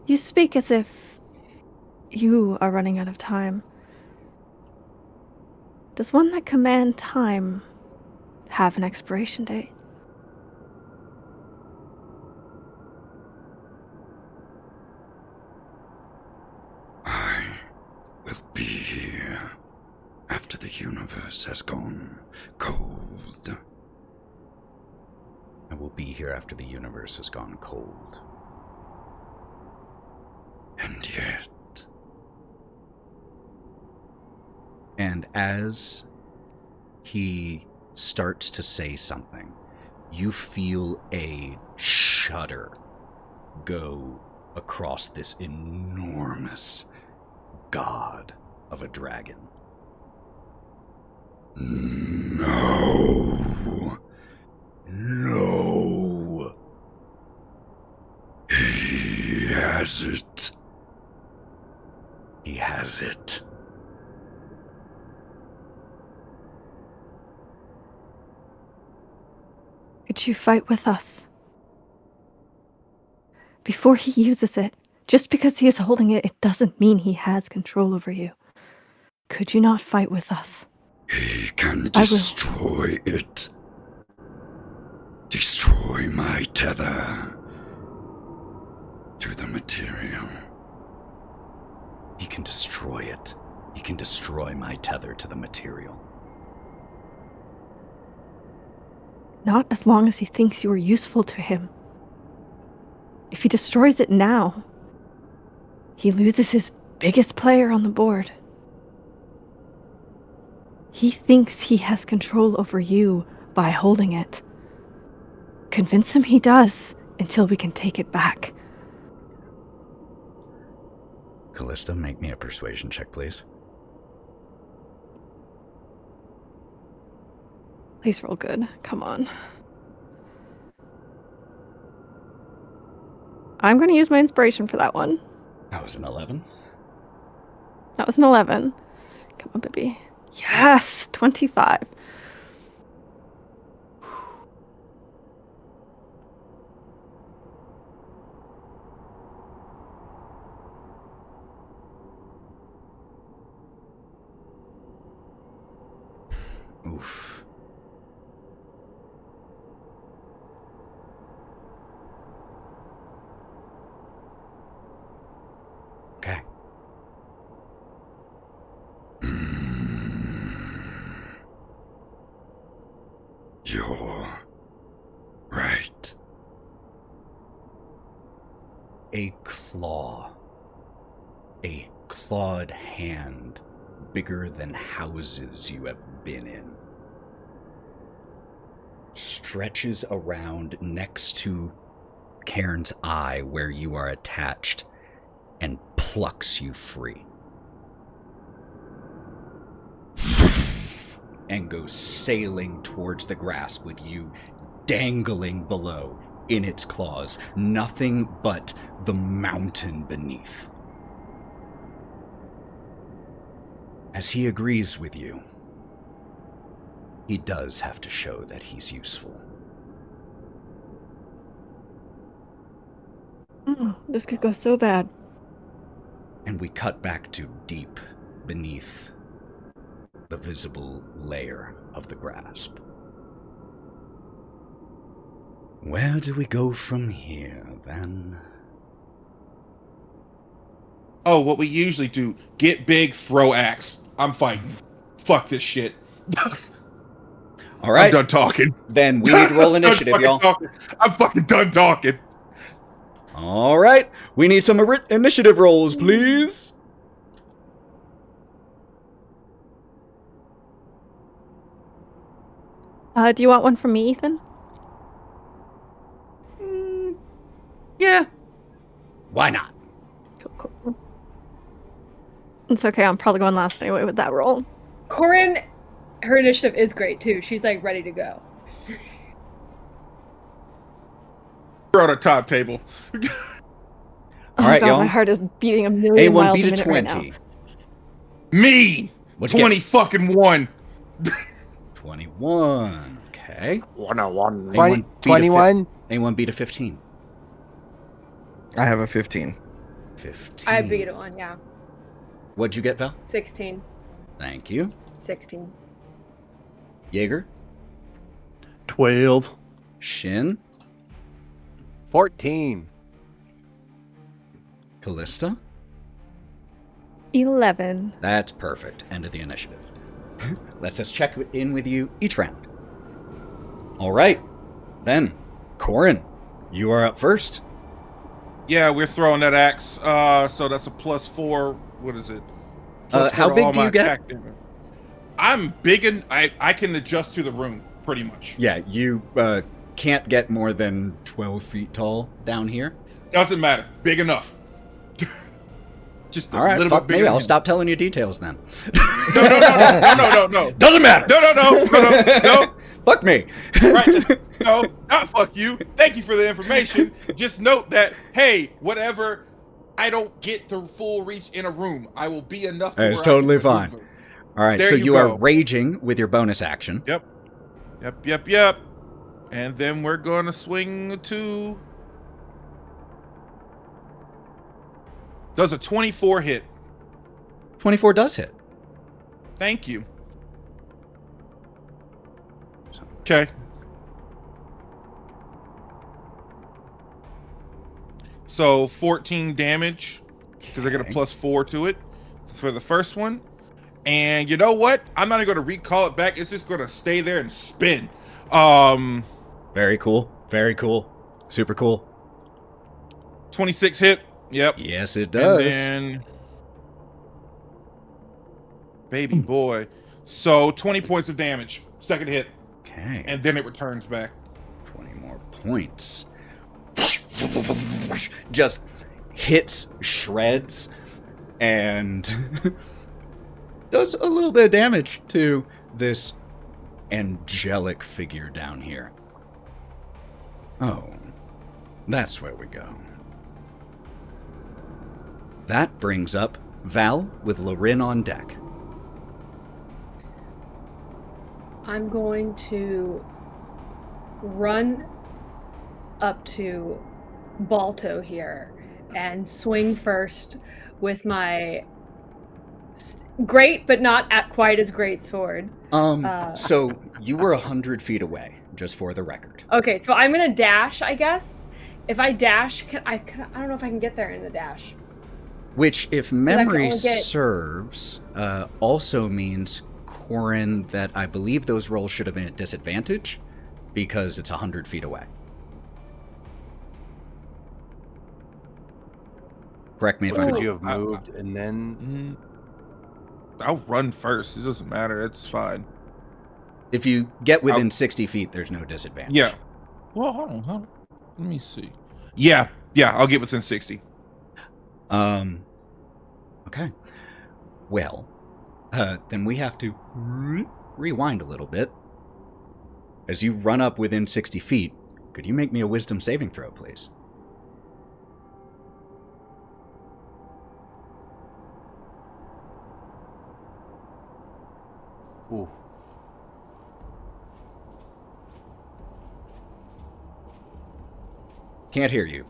Speaker 10: You speak as if you are running out of time. Does one that command time have an expiration date?
Speaker 7: I will be here after the universe has gone cold.
Speaker 1: I will be here after the universe has gone cold.
Speaker 7: And yet...
Speaker 1: And as he starts to say something, you feel a shudder go across this enormous god of a dragon.
Speaker 7: No. No. He has it.
Speaker 1: He has it.
Speaker 10: Could you fight with us? Before he uses it, just because he is holding it, it doesn't mean he has control over you. Could you not fight with us?
Speaker 7: He can destroy it. Destroy my tether to the material.
Speaker 1: He can destroy it. He can destroy my tether to the material.
Speaker 10: Not as long as he thinks you are useful to him. If he destroys it now, he loses his biggest player on the board. He thinks he has control over you by holding it. Convince him he does until we can take it back.
Speaker 1: Kalista, make me a persuasion check, please.
Speaker 10: Please roll good. Come on. I'm going to use my inspiration for that one.
Speaker 1: That was an 11.
Speaker 10: That was an 11. Come on, baby. Yes! 25.
Speaker 1: Oof. Okay.
Speaker 7: You're right.
Speaker 1: A claw. A clawed hand bigger than houses you have been in stretches around next to Kairn's eye where you are attached and plucks you free. And goes sailing towards the grass with you dangling below, in its claws. Nothing but the mountain beneath. As he agrees with you, he does have to show that he's useful.
Speaker 10: This could go so bad.
Speaker 1: And we cut back to deep beneath the visible layer of the grasp. Where do we go from here, then?
Speaker 4: Oh, what we usually do. Get big, throw axe. I'm fighting. Fuck this shit.
Speaker 1: All right.
Speaker 4: I'm done talking.
Speaker 1: Then we need to roll initiative, y'all.
Speaker 4: I'm fucking done talking.
Speaker 1: All right. We need some initiative rolls, please.
Speaker 10: Do you want one from me, Ethan?
Speaker 1: Yeah. Why not?
Speaker 10: Cool. It's okay, I'm probably going last anyway with that roll.
Speaker 3: Korrin, her initiative is great too. She's like ready to go.
Speaker 4: We're on a top table.
Speaker 1: All right,
Speaker 10: God,
Speaker 1: y'all.
Speaker 10: my heart is beating a million
Speaker 1: Anyone
Speaker 10: miles
Speaker 1: beat
Speaker 10: a
Speaker 1: a
Speaker 10: minute
Speaker 1: 20?
Speaker 10: right now.
Speaker 4: Me!
Speaker 1: What'd you
Speaker 4: 20
Speaker 1: get?
Speaker 4: fucking 1.
Speaker 1: 21. Okay.
Speaker 5: 101.
Speaker 1: Anyone beat a
Speaker 5: 21.
Speaker 1: Anyone beat a 15?
Speaker 2: I have a 15.
Speaker 1: 15.
Speaker 3: I beat it one, yeah.
Speaker 1: What'd you get, Val?
Speaker 3: 16.
Speaker 1: Thank you.
Speaker 3: 16.
Speaker 1: Jaeger?
Speaker 9: 12.
Speaker 1: Shin?
Speaker 5: 14.
Speaker 1: Kalista?
Speaker 10: 11.
Speaker 1: That's perfect. End of the initiative. Let's just check in with you each round. All right. Then, Korrin, you are up first.
Speaker 4: Yeah, we're throwing that axe. So that's a +4. What is it?
Speaker 1: How big do you get?
Speaker 4: I'm big and I can adjust to the room pretty much.
Speaker 1: Yeah, you can't get more than 12 feet tall down here.
Speaker 4: Doesn't matter. Big enough. Just
Speaker 1: all right,
Speaker 4: little
Speaker 1: fuck
Speaker 4: bit bigger.
Speaker 1: me. I'll stop telling you details then.
Speaker 4: No.
Speaker 1: Doesn't matter.
Speaker 4: No.
Speaker 1: Fuck me.
Speaker 4: Right. No, not fuck you. Thank you for the information. Just note that, hey, whatever, I don't get to full reach in a room. I will be enough to
Speaker 1: It's totally fine. All right,
Speaker 4: there
Speaker 1: so you are
Speaker 4: go.
Speaker 1: raging with your bonus action.
Speaker 4: Yep. And then we're going to swing to... Does a 24 hit?
Speaker 1: 24 does hit.
Speaker 4: Thank you. Okay. So 14 damage because I get a +4 to it for the first one. And you know what? I'm not even going to recall it back. It's just going to stay there and spin.
Speaker 1: Very cool. Very cool. Super cool.
Speaker 4: 26 hit. Yep.
Speaker 1: Yes, it does.
Speaker 4: And then baby boy. So 20 points of damage. Second hit.
Speaker 1: Okay.
Speaker 4: And then it returns back.
Speaker 1: 20 more points. Just hits, shreds, and does a little bit of damage to this angelic figure down here. Oh, that's where we go. That brings up Val with Lorwryn on deck.
Speaker 3: I'm going to run up to Balto here and swing first with my great but not at quite as great sword.
Speaker 1: So you were 100 feet away, just for the record.
Speaker 3: Okay, so I'm gonna dash, I guess. If I dash, I don't know if I can get there in the dash.
Speaker 1: Which, if memory serves, also means, Korrin, that I believe those rolls should have been at disadvantage because it's 100 feet away. Correct me if I'm wrong.
Speaker 5: Could you have moved and then...
Speaker 4: I'll run first. It doesn't matter. It's fine.
Speaker 1: If you get within 60 feet, there's no disadvantage.
Speaker 4: Yeah. Well, hold on. Let me see. Yeah, I'll get within 60.
Speaker 1: Okay. Well, then we have to rewind a little bit. As you run up within 60 feet, could you make me a wisdom saving throw, please?
Speaker 5: Ooh.
Speaker 1: Can't hear you.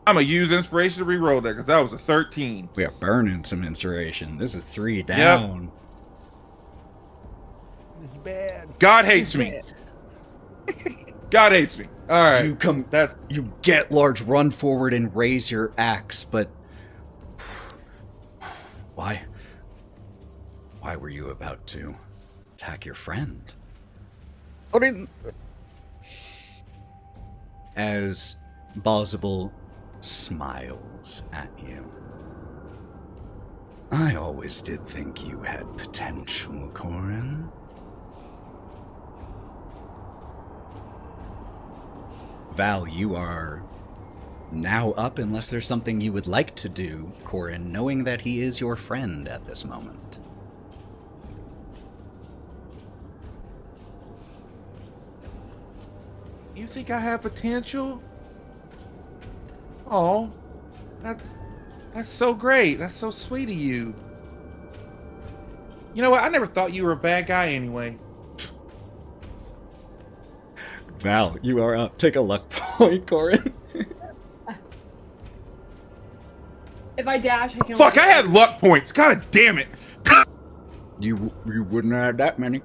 Speaker 4: I'm going to use inspiration to re-roll that because that was a 13.
Speaker 1: We are burning some inspiration. This is 3 down.
Speaker 4: Yep.
Speaker 5: This is bad.
Speaker 4: God hates me. God hates me. All right.
Speaker 1: You get large, run forward and raise your axe, but why were you about to attack your friend? As Bozable smiles at you. I always did think you had potential, Korrin. Val, you are now up unless there's something you would like to do, Korrin, knowing that he is your friend at this moment.
Speaker 4: You think I have potential? Oh, that's so great. That's so sweet of you. You know what? I never thought you were a bad guy anyway.
Speaker 1: Val, you are up. Take a luck point, Korrin.
Speaker 3: If I dash, I can...
Speaker 4: Fuck, I had luck points. God damn it.
Speaker 1: You wouldn't have that many.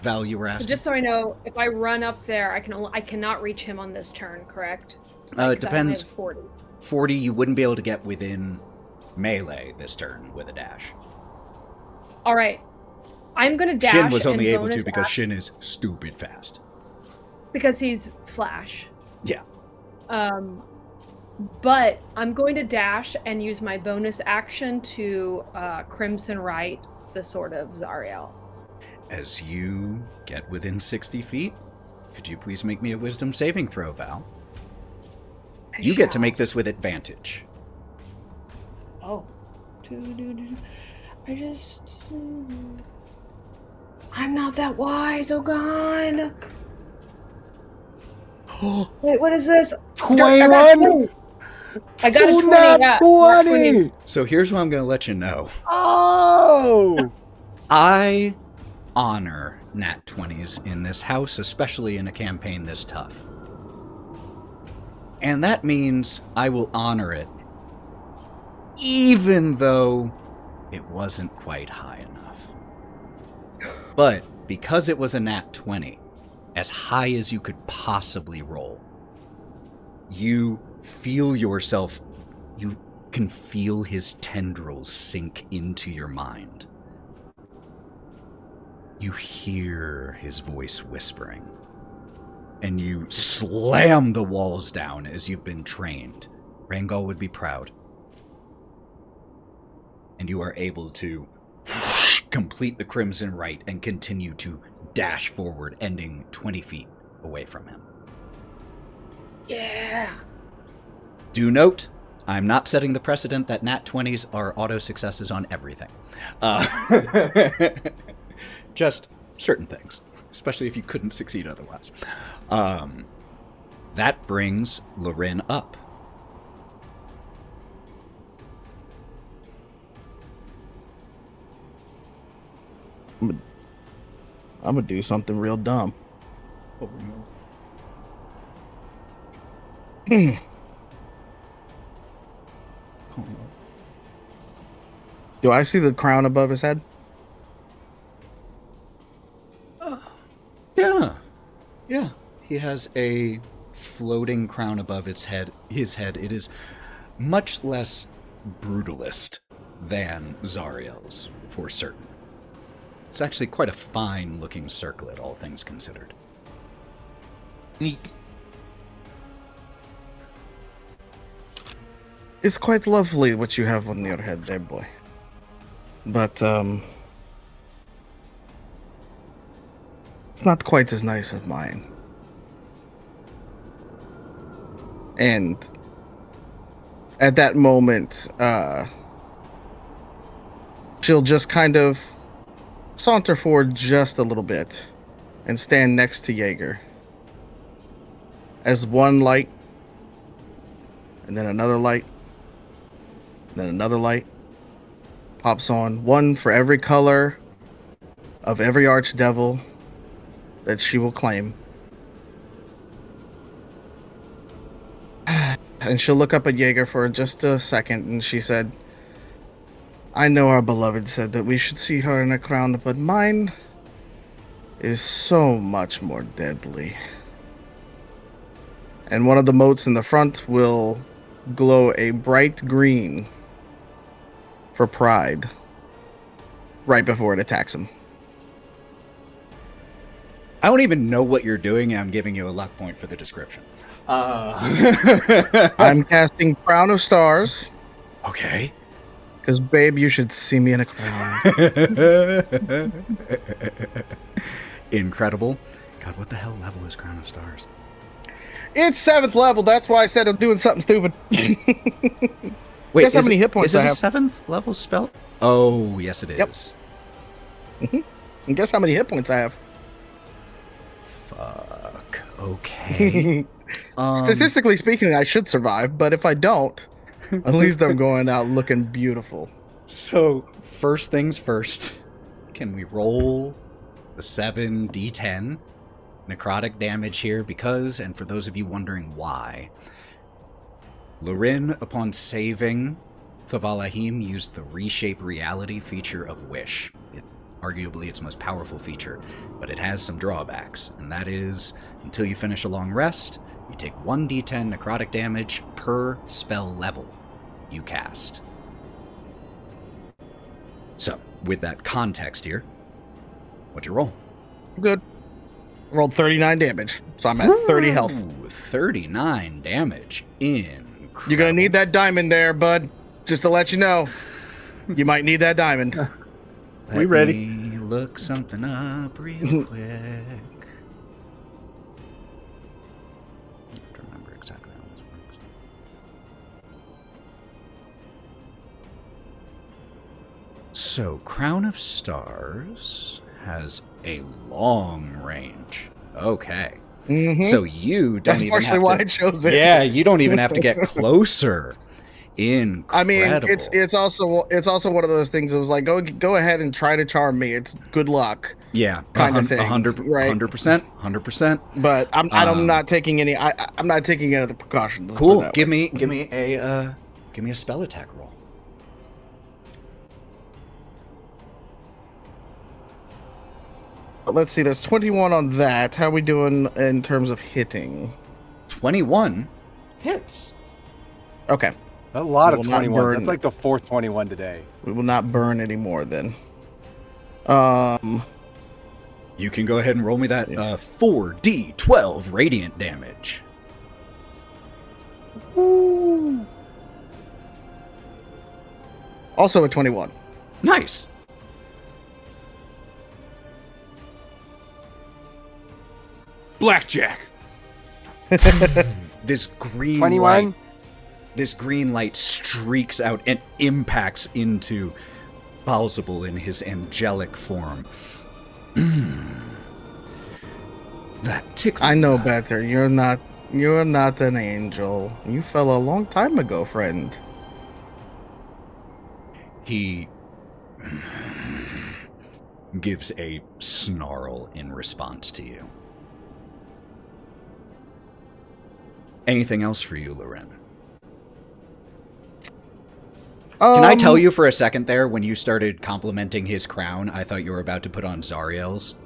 Speaker 1: Val, you were asking.
Speaker 3: So just so I know, if I run up there, I cannot reach him on this turn, correct?
Speaker 1: It depends.
Speaker 3: 40.
Speaker 1: 40, you wouldn't be able to get within melee this turn with a dash.
Speaker 3: All right. I'm going to dash.
Speaker 1: Shin was only
Speaker 3: and
Speaker 1: able to
Speaker 3: bonus
Speaker 1: because
Speaker 3: action.
Speaker 1: Shin is stupid fast.
Speaker 3: Because he's Flash.
Speaker 1: Yeah.
Speaker 3: But I'm going to dash and use my bonus action to Crimson Right the Sword of Zariel.
Speaker 1: As you get within 60 feet, could you please make me a wisdom saving throw, Val? You get to make this with advantage.
Speaker 3: Oh. I'm not that wise, oh god. Wait, what is this?
Speaker 5: 21?
Speaker 3: I got a 20, yeah.
Speaker 5: 20!
Speaker 1: So here's what I'm going to let you know.
Speaker 5: Oh!
Speaker 1: I honor nat 20s in this house, especially in a campaign this tough. And that means I will honor it, even though it wasn't quite high enough. But because it was a nat 20, as high as you could possibly roll, you feel yourself, you can feel his tendrils sink into your mind. You hear his voice whispering, and you slam the walls down as you've been trained. Rangel would be proud. And you are able to complete the Crimson Right and continue to dash forward, ending 20 feet away from him.
Speaker 3: Yeah.
Speaker 1: Do note, I'm not setting the precedent that nat 20s are auto successes on everything. Just certain things, especially if you couldn't succeed otherwise. That brings Lorwryn up.
Speaker 2: I'm gonna do something real dumb.
Speaker 1: Oh, no.
Speaker 2: Do I see the crown above his head?
Speaker 1: Yeah. He has a floating crown above his head. It is much less brutalist than Zariel's, for certain. It's actually quite a fine-looking circlet, all things considered.
Speaker 4: Neat.
Speaker 2: It's quite lovely what you have on your head there, boy. But, it's not quite as nice as mine. And at that moment, she'll just kind of saunter forward just a little bit and stand next to Jaeger. As one light, and then another light, then another light pops on. One for every color of every archdevil that she will claim. And she'll look up at Jaeger for just a second, and she said, I know our beloved said that we should see her in a crown, but mine is so much more deadly. And one of the motes in the front will glow a bright green for pride right before it attacks him.
Speaker 1: I don't even know what you're doing, and I'm giving you a luck point for the description.
Speaker 2: I'm casting Crown of Stars.
Speaker 1: Okay.
Speaker 2: Because, babe, you should see me in a crown.
Speaker 1: Incredible. God, what the hell level is Crown of Stars?
Speaker 2: It's 7th level. That's why I said I'm doing something stupid.
Speaker 1: Wait,
Speaker 2: guess how many hit points I have?
Speaker 1: Is it a 7th level spell? Oh, yes it is.
Speaker 2: Yep. Mm-hmm. And guess how many hit points I have?
Speaker 1: Fuck. Okay.
Speaker 2: Statistically speaking, I should survive, but if I don't, at least I'm going out looking beautiful.
Speaker 1: So, first things first. Can we roll the 7d10 necrotic damage here? Because, and for those of you wondering why, Lorwryn, upon saving Favalahim, used the Reshape Reality feature of Wish. Arguably its most powerful feature, but it has some drawbacks, and that is, until you finish a long rest, you take 1d10 necrotic damage per spell level you cast. So, with that context here, what'd you roll?
Speaker 2: Good. Rolled 39 damage, so I'm at 30 health.
Speaker 1: 39 damage. Incredible.
Speaker 2: You're gonna need that diamond there, bud. Just to let you know. You might need that diamond.
Speaker 9: We ready?
Speaker 1: Me look something up real quick. I have to remember exactly how this works. So, Crown of Stars has a long range. Okay.
Speaker 2: Mm-hmm.
Speaker 1: So you don't
Speaker 2: That's
Speaker 1: even
Speaker 2: partially
Speaker 1: have
Speaker 2: why
Speaker 1: to,
Speaker 2: I chose it.
Speaker 1: Yeah, you don't even have to get closer. Incredible.
Speaker 2: I mean, it's also one of those things that was like, go ahead and try to charm me. It's good luck.
Speaker 1: Yeah,
Speaker 2: kind of thing.
Speaker 1: 100%.
Speaker 2: But I'm not taking any. I'm not taking any of the precautions.
Speaker 1: Cool. Give me a spell attack roll.
Speaker 2: Let's see. There's 21 on that. How are we doing in terms of hitting?
Speaker 1: 21 hits.
Speaker 2: Okay.
Speaker 5: A lot of 21. That's like the fourth 21 today.
Speaker 2: We will not burn anymore then.
Speaker 1: You can go ahead and roll me that 4d12 radiant damage.
Speaker 2: Ooh. Also a 21.
Speaker 1: Nice.
Speaker 4: Blackjack.
Speaker 1: This green
Speaker 5: 21.
Speaker 1: light. This green light streaks out and impacts into Balzabul in his angelic form. That tickle.
Speaker 2: I know better. You're not an angel. You fell a long time ago, friend.
Speaker 1: He gives a snarl in response to you. Anything else for you, Lorwryn? Can I tell you for a second there, when you started complimenting his crown, I thought you were about to put on Zariel's?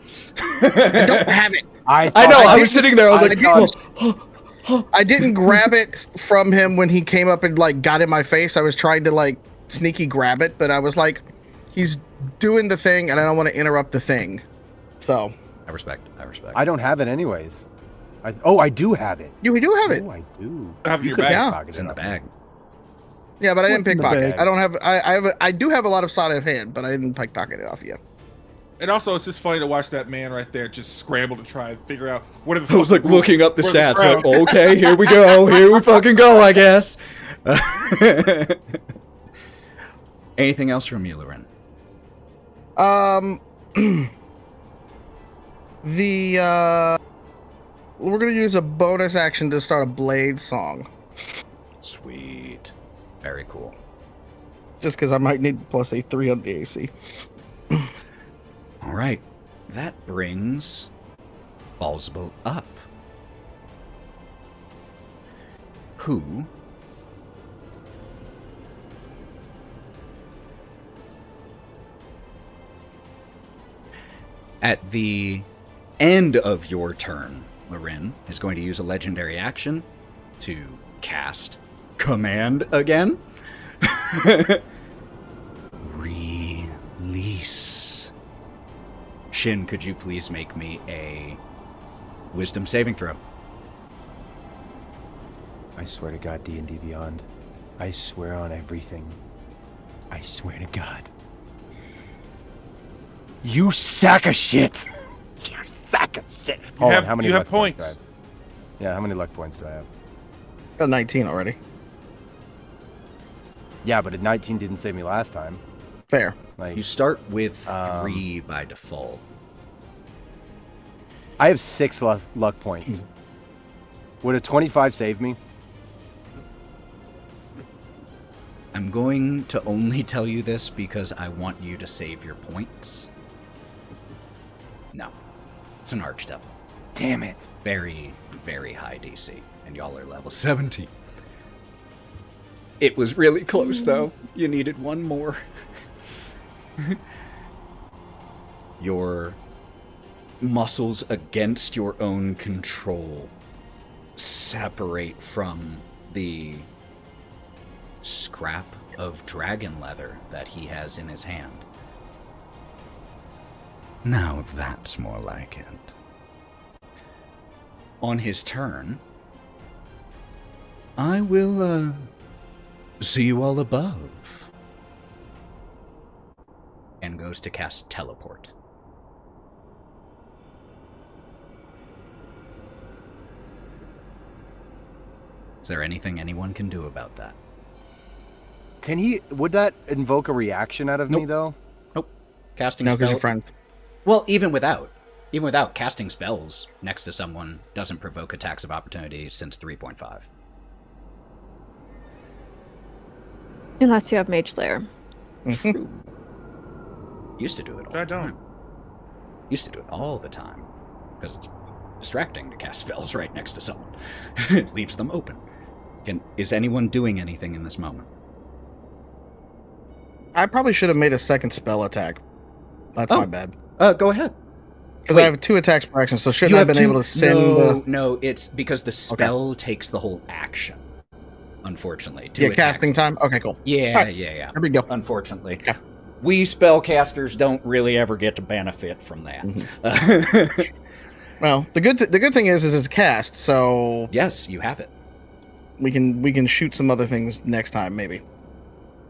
Speaker 2: I don't have it.
Speaker 1: I know, I was sitting there, I was like,
Speaker 2: I didn't grab it from him when he came up and like got in my face. I was trying to like sneaky grab it, but I was like, he's doing the thing and I don't want to interrupt the thing. So
Speaker 1: I respect.
Speaker 5: I don't have it anyways. I do have it.
Speaker 2: You do have it.
Speaker 5: Oh, I do.
Speaker 4: I have it in your bag.
Speaker 2: Yeah.
Speaker 1: It's in the bag.
Speaker 2: Yeah, but I didn't
Speaker 5: What's in the
Speaker 2: pickpocket.
Speaker 5: bag?
Speaker 2: I don't have. I do have a lot of sleight of hand, but I didn't pickpocket it off you.
Speaker 4: And also, it's just funny to watch that man right there just scramble to try and figure out what are the.
Speaker 1: I was like looking up the
Speaker 4: Where's the
Speaker 1: stats,
Speaker 4: crown?
Speaker 1: like, okay, here we go, here we fucking go, I guess. Anything else from you, Lorwryn?
Speaker 2: We're gonna use a bonus action to start a blade song.
Speaker 1: Sweet. Very cool.
Speaker 2: Just because I might need plus a 3 on the AC.
Speaker 1: All right. That brings Balsable up. Who at the end of your turn, Lorwryn is going to use a legendary action to cast Command again. Release. Shin, could you please make me a Wisdom saving throw?
Speaker 5: I swear to God, D&D Beyond. I swear on everything. I swear to God. You sack of shit! You sack of shit! Hold on, how many luck points do I have? Yeah, how many luck points do I have?
Speaker 2: Got 19 already.
Speaker 5: Yeah, but a 19 didn't save me last time.
Speaker 2: Fair.
Speaker 1: Like, you start with 3 by default.
Speaker 5: I have 6 luck points. Would a 25 save me?
Speaker 1: I'm going to only tell you this because I want you to save your points. No. It's an Archdevil.
Speaker 5: Damn it.
Speaker 1: Very, very high DC. And y'all are level 17. It was really close, though. You needed one more. Your muscles against your own control separate from the scrap of dragon leather that he has in his hand. Now that's more like it. On his turn, I will, see you all above. And goes to cast Teleport. Is there anything anyone can do about that?
Speaker 5: Would that invoke a reaction out of me, though?
Speaker 1: Nope. Casting
Speaker 2: no,
Speaker 1: spell.
Speaker 2: because you're friends.
Speaker 1: Well, even without casting spells next to someone doesn't provoke attacks of opportunity since 3.5.
Speaker 10: Unless you have Mage Slayer.
Speaker 1: Used to do it all the time. Used to do it all the time. Because it's distracting to cast spells right next to someone. It leaves them open. Is anyone doing anything in this moment?
Speaker 2: I probably should have made a second spell attack. That's my bad.
Speaker 1: Go ahead.
Speaker 2: Because I have 2 attacks per action, so shouldn't I have been able to send
Speaker 1: No, it's because the spell takes the whole action. Unfortunately.
Speaker 2: Casting time? Okay, cool.
Speaker 1: Yeah.
Speaker 2: There we go.
Speaker 1: Unfortunately.
Speaker 2: Yeah.
Speaker 1: We spellcasters don't really ever get to benefit from that.
Speaker 2: Mm-hmm. Well, the good thing is it's cast, so
Speaker 1: yes, you have it.
Speaker 2: We can shoot some other things next time, maybe.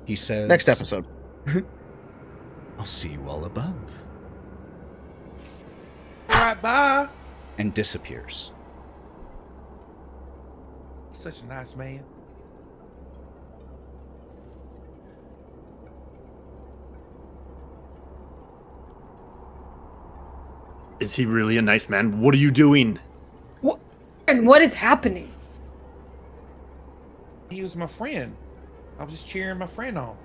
Speaker 1: He says
Speaker 2: next episode.
Speaker 1: I'll see you all above.
Speaker 4: Alright, bye.
Speaker 1: And disappears.
Speaker 4: Such a nice man.
Speaker 9: Is he really a nice man? What are you doing?
Speaker 3: And what is happening?
Speaker 4: He was my friend. I was just cheering my friend on.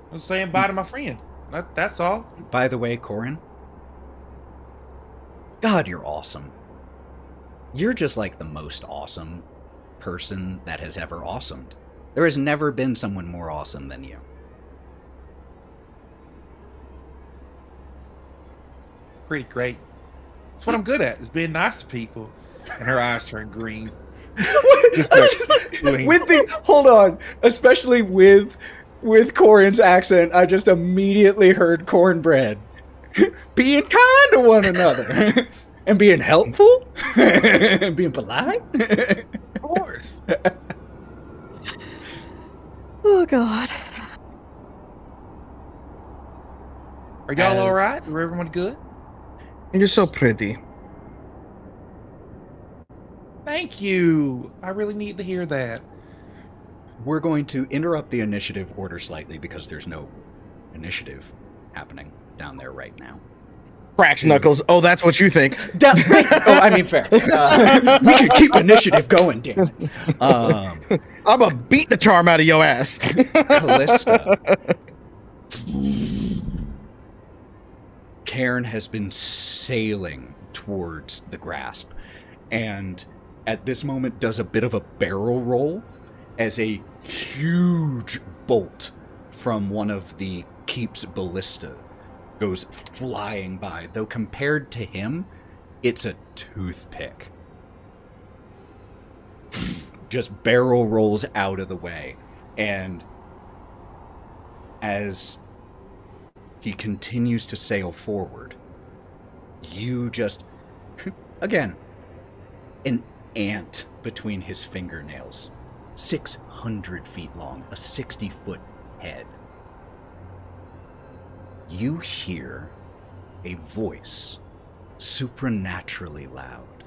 Speaker 4: I was saying bye to my friend. That's all.
Speaker 1: By the way, Korrin, God, you're awesome. You're just like the most awesome person that has ever awesomed. There has never been someone more awesome than you.
Speaker 4: Pretty great. That's what I'm good at, is being nice to people. And her eyes turn green.
Speaker 1: Hold on, especially with Korrin's accent, I just immediately heard cornbread being kind to one another and being helpful and being polite.
Speaker 4: Of course.
Speaker 10: Oh God.
Speaker 4: Are y'all all right? Are everyone good?
Speaker 2: You're so pretty.
Speaker 4: Thank you. I really need to hear that.
Speaker 1: We're going to interrupt the initiative order slightly because there's no initiative happening down there right now.
Speaker 2: Cracks knuckles. Oh, that's what you think.
Speaker 1: I mean, fair. We could keep initiative going, damn it.
Speaker 2: I'm gonna beat the charm out of your ass.
Speaker 1: Kalista. Kairn has been sailing towards the grasp, and at this moment does a bit of a barrel roll as a huge bolt from one of the keep's ballista goes flying by, though compared to him, it's a toothpick. Just barrel rolls out of the way, and as he continues to sail forward, you just, again, an ant between his fingernails, 600 feet long, a 60-foot head. You hear a voice, supranaturally loud.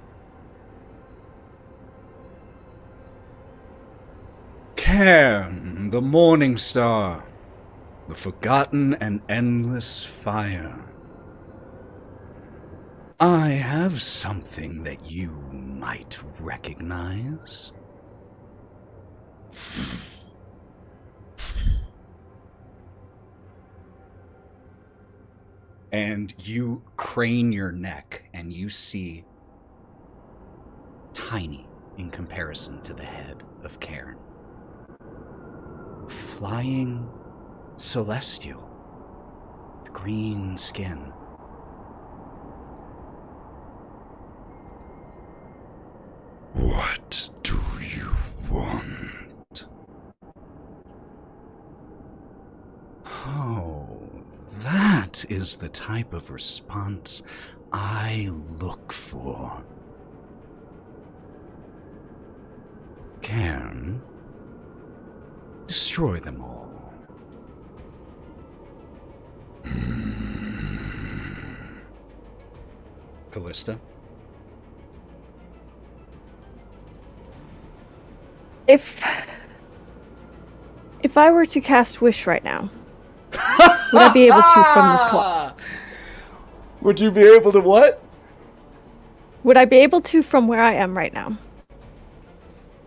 Speaker 1: Kairn, the morning star, the forgotten and endless fire. I have something that you might recognize. And you crane your neck, and you see, tiny in comparison to the head of Kairn, flying celestial, with green skin. What do you want? Oh, that is the type of response I look for. Kairn, destroy them all. Kalista?
Speaker 10: If I were to cast Wish right now, would I be able to from this claw?
Speaker 1: Would you be able to what?
Speaker 10: Would I be able to from where I am right now?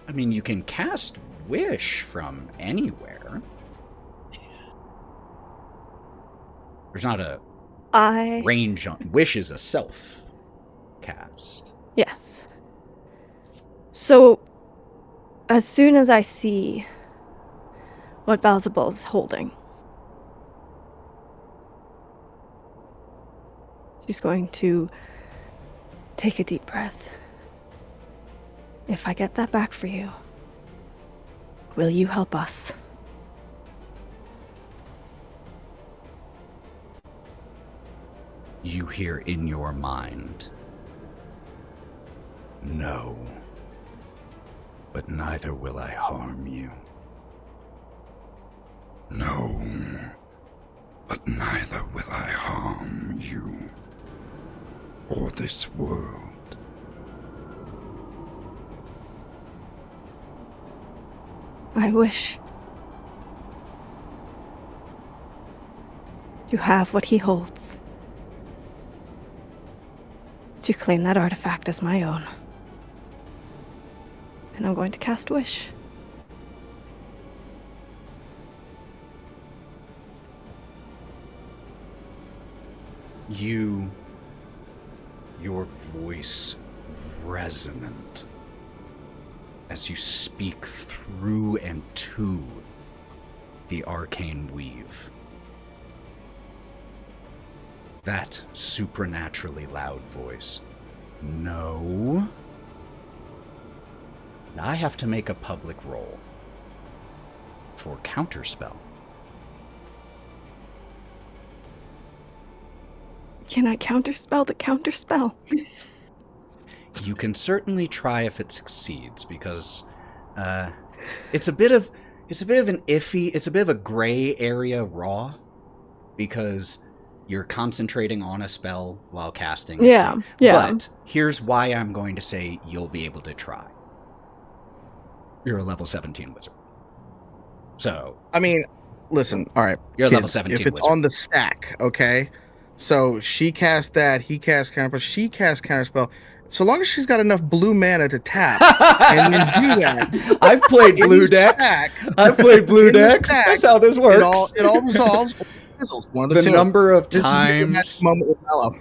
Speaker 1: I mean, you can cast Wish from anywhere. There's not a range on... Wish is a self-cast.
Speaker 10: Yes. So, as soon as I see what Beelzebub is holding, she's going to take a deep breath. If I get that back for you, will you help us?
Speaker 1: You hear in your mind, no, but neither will I harm you. No, but neither will I harm you or this world.
Speaker 10: I wish to have what he holds, to claim that artifact as my own. And I'm going to cast Wish.
Speaker 1: Your voice resonant as you speak through and to the arcane weave. That supernaturally loud voice. No. I have to make a public roll for counterspell.
Speaker 10: Can I counterspell the counterspell?
Speaker 1: You can certainly try if it succeeds, because it's a bit of an iffy, it's a bit of a gray area raw, because you're concentrating on a spell while casting.
Speaker 10: Yeah.
Speaker 1: But here's why I'm going to say you'll be able to try. You're a level 17 wizard. So
Speaker 2: I mean, listen, all right.
Speaker 1: You're a
Speaker 2: kids,
Speaker 1: level 17
Speaker 2: if it's
Speaker 1: wizard.
Speaker 2: on the stack, okay? So she cast that. He cast counterspell. She cast counterspell. So long as she's got enough blue mana to tap and then do that.
Speaker 1: I've played blue decks. I've played blue decks. That's how this works.
Speaker 2: It all resolves. One of the two.
Speaker 1: Number of
Speaker 2: this
Speaker 1: times.
Speaker 2: Is the moment with Mallow.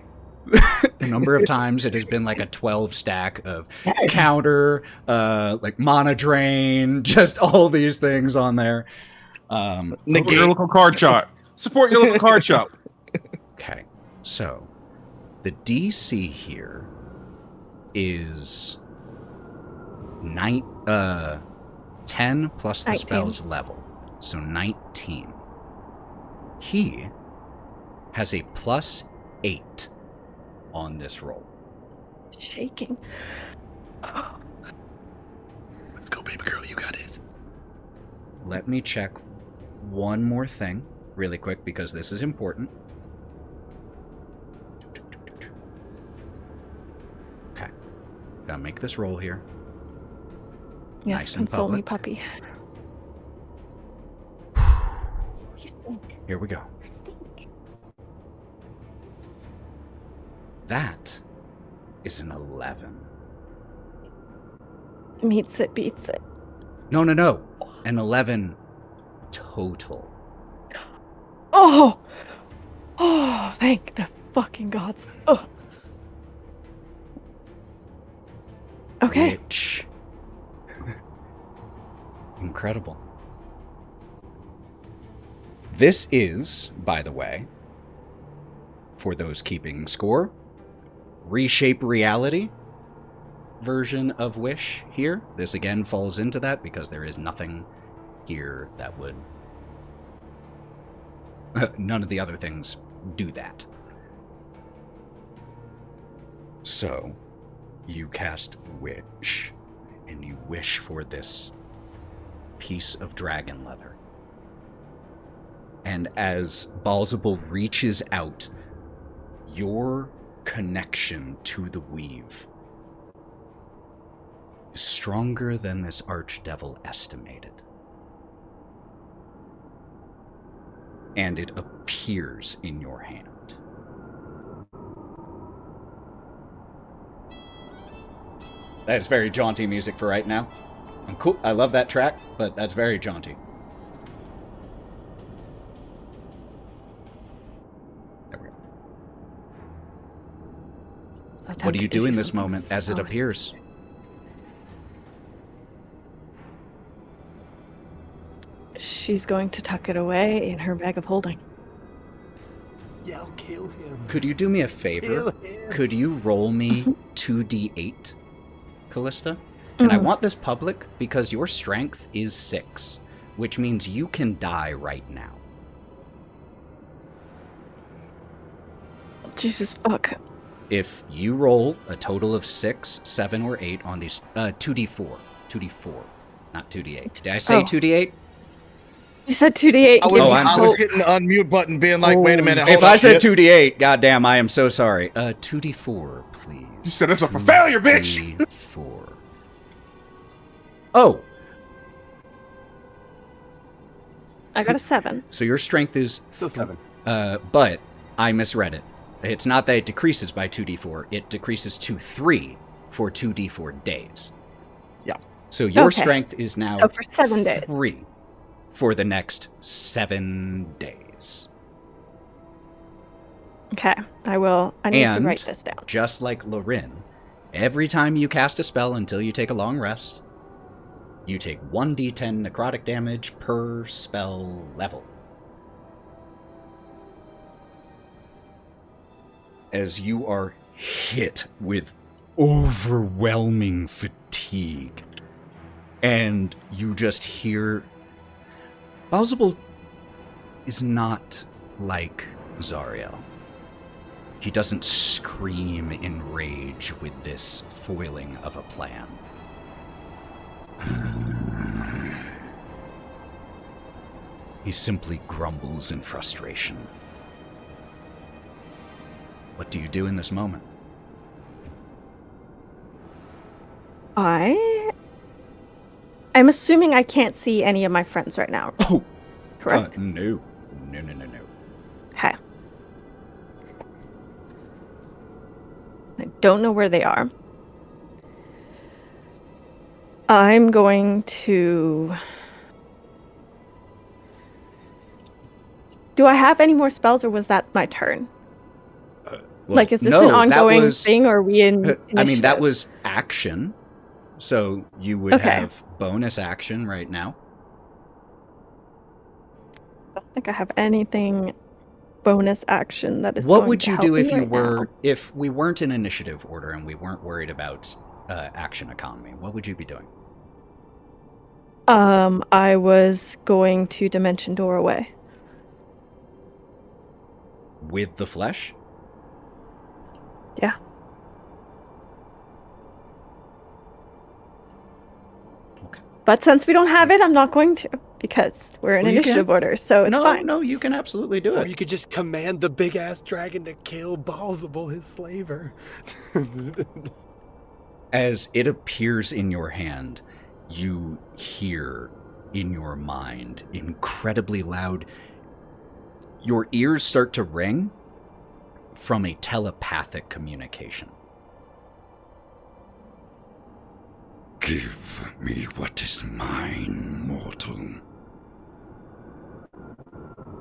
Speaker 1: The number of times it has been like a 12 stack of counter, like mana drain, just all these things on there.
Speaker 4: Negate your local card shop. Support your local card shop.
Speaker 1: Okay, so the DC here is 10 plus the
Speaker 10: 19.
Speaker 1: spell's level, so 19. He has a +8 on this roll.
Speaker 10: Shaking.
Speaker 7: Let's go, baby girl. You got this.
Speaker 1: Let me check one more thing really quick because this is important. Okay. Gotta make this roll here.
Speaker 10: Yes,
Speaker 1: Nice and
Speaker 10: console me,
Speaker 1: public.
Speaker 10: puppy.
Speaker 1: Here we go. That is an 11.
Speaker 10: Meets it, beats it.
Speaker 1: No. An 11 total.
Speaker 10: Oh! Oh, thank the fucking gods. Oh. Okay.
Speaker 1: Which... Incredible. This is, by the way, for those keeping score, Reshape Reality version of Wish here. This again falls into that because there is nothing here that would... None of the other things do that. So, you cast Wish, and you wish for this piece of dragon leather. And as Balzable reaches out, your connection to the weave is stronger than this archdevil estimated. And it appears in your hand. That is very jaunty music for right now. I'm cool. I love that track, but that's very jaunty. There we go. What do you do in this moment as it appears?
Speaker 10: She's going to tuck it away in her bag of holding.
Speaker 5: Yeah, I'll kill him.
Speaker 1: Could you do me a favor? Could you roll me 2d8, Kalista? And I want this public because your strength is 6, which means you can die right now.
Speaker 10: Jesus fuck.
Speaker 1: If you roll a total of 6, 7, or 8 on these 2d4, not 2d8. Did I say 2d8?
Speaker 10: You said 2d8.
Speaker 2: I was hitting the unmute button, being like, "Wait a minute."
Speaker 1: If I said 2d8, goddamn, I am so sorry. 2d4, please.
Speaker 4: You set us up for failure, bitch.
Speaker 1: 2d4. Oh.
Speaker 10: I got a 7.
Speaker 1: So your strength is
Speaker 5: Still 7.
Speaker 1: But I misread it. It's not that it decreases by 2d4. It decreases to 3 for 2d4 days.
Speaker 2: Yeah.
Speaker 1: So your strength is now
Speaker 10: for 7 days.
Speaker 1: 3 for the next 7 days.
Speaker 10: Okay, I will. I need to write this down.
Speaker 1: Just like Lorwryn, every time you cast a spell until you take a long rest, you take 1d10 necrotic damage per spell level. As you are hit with overwhelming fatigue, and you just hear... Balzable is not like Zariel. He doesn't scream in rage with this foiling of a plan. He simply grumbles in frustration. What do you do in this moment?
Speaker 10: I'm assuming I can't see any of my friends right now.
Speaker 1: Oh,
Speaker 10: correct?
Speaker 1: No.
Speaker 10: Okay. I don't know where they are. I'm going to... Do I have any more spells, or was that my turn?
Speaker 1: Well,
Speaker 10: is this
Speaker 1: no,
Speaker 10: an ongoing
Speaker 1: was,
Speaker 10: thing, or are we in initiative?
Speaker 1: I mean, that was action. So you would have bonus action right now.
Speaker 10: I don't think I have anything bonus action that is
Speaker 1: What
Speaker 10: going
Speaker 1: would
Speaker 10: to
Speaker 1: you
Speaker 10: help
Speaker 1: do
Speaker 10: me
Speaker 1: if you
Speaker 10: right
Speaker 1: were,
Speaker 10: now.
Speaker 1: if we weren't in initiative order and we weren't worried about action economy? What would you be doing?
Speaker 10: I was going to Dimension Door away.
Speaker 1: With the flesh?
Speaker 10: Yeah.
Speaker 1: Okay.
Speaker 10: But since we don't have it, I'm not going to, because we're in initiative order, so it's fine.
Speaker 1: No, you can absolutely do
Speaker 5: Or
Speaker 1: it.
Speaker 5: you could just command the big-ass dragon to kill Balsable, his slaver.
Speaker 1: As it appears in your hand, you hear in your mind, incredibly loud, your ears start to ring from a telepathic communication.
Speaker 7: Give me what is mine, mortal.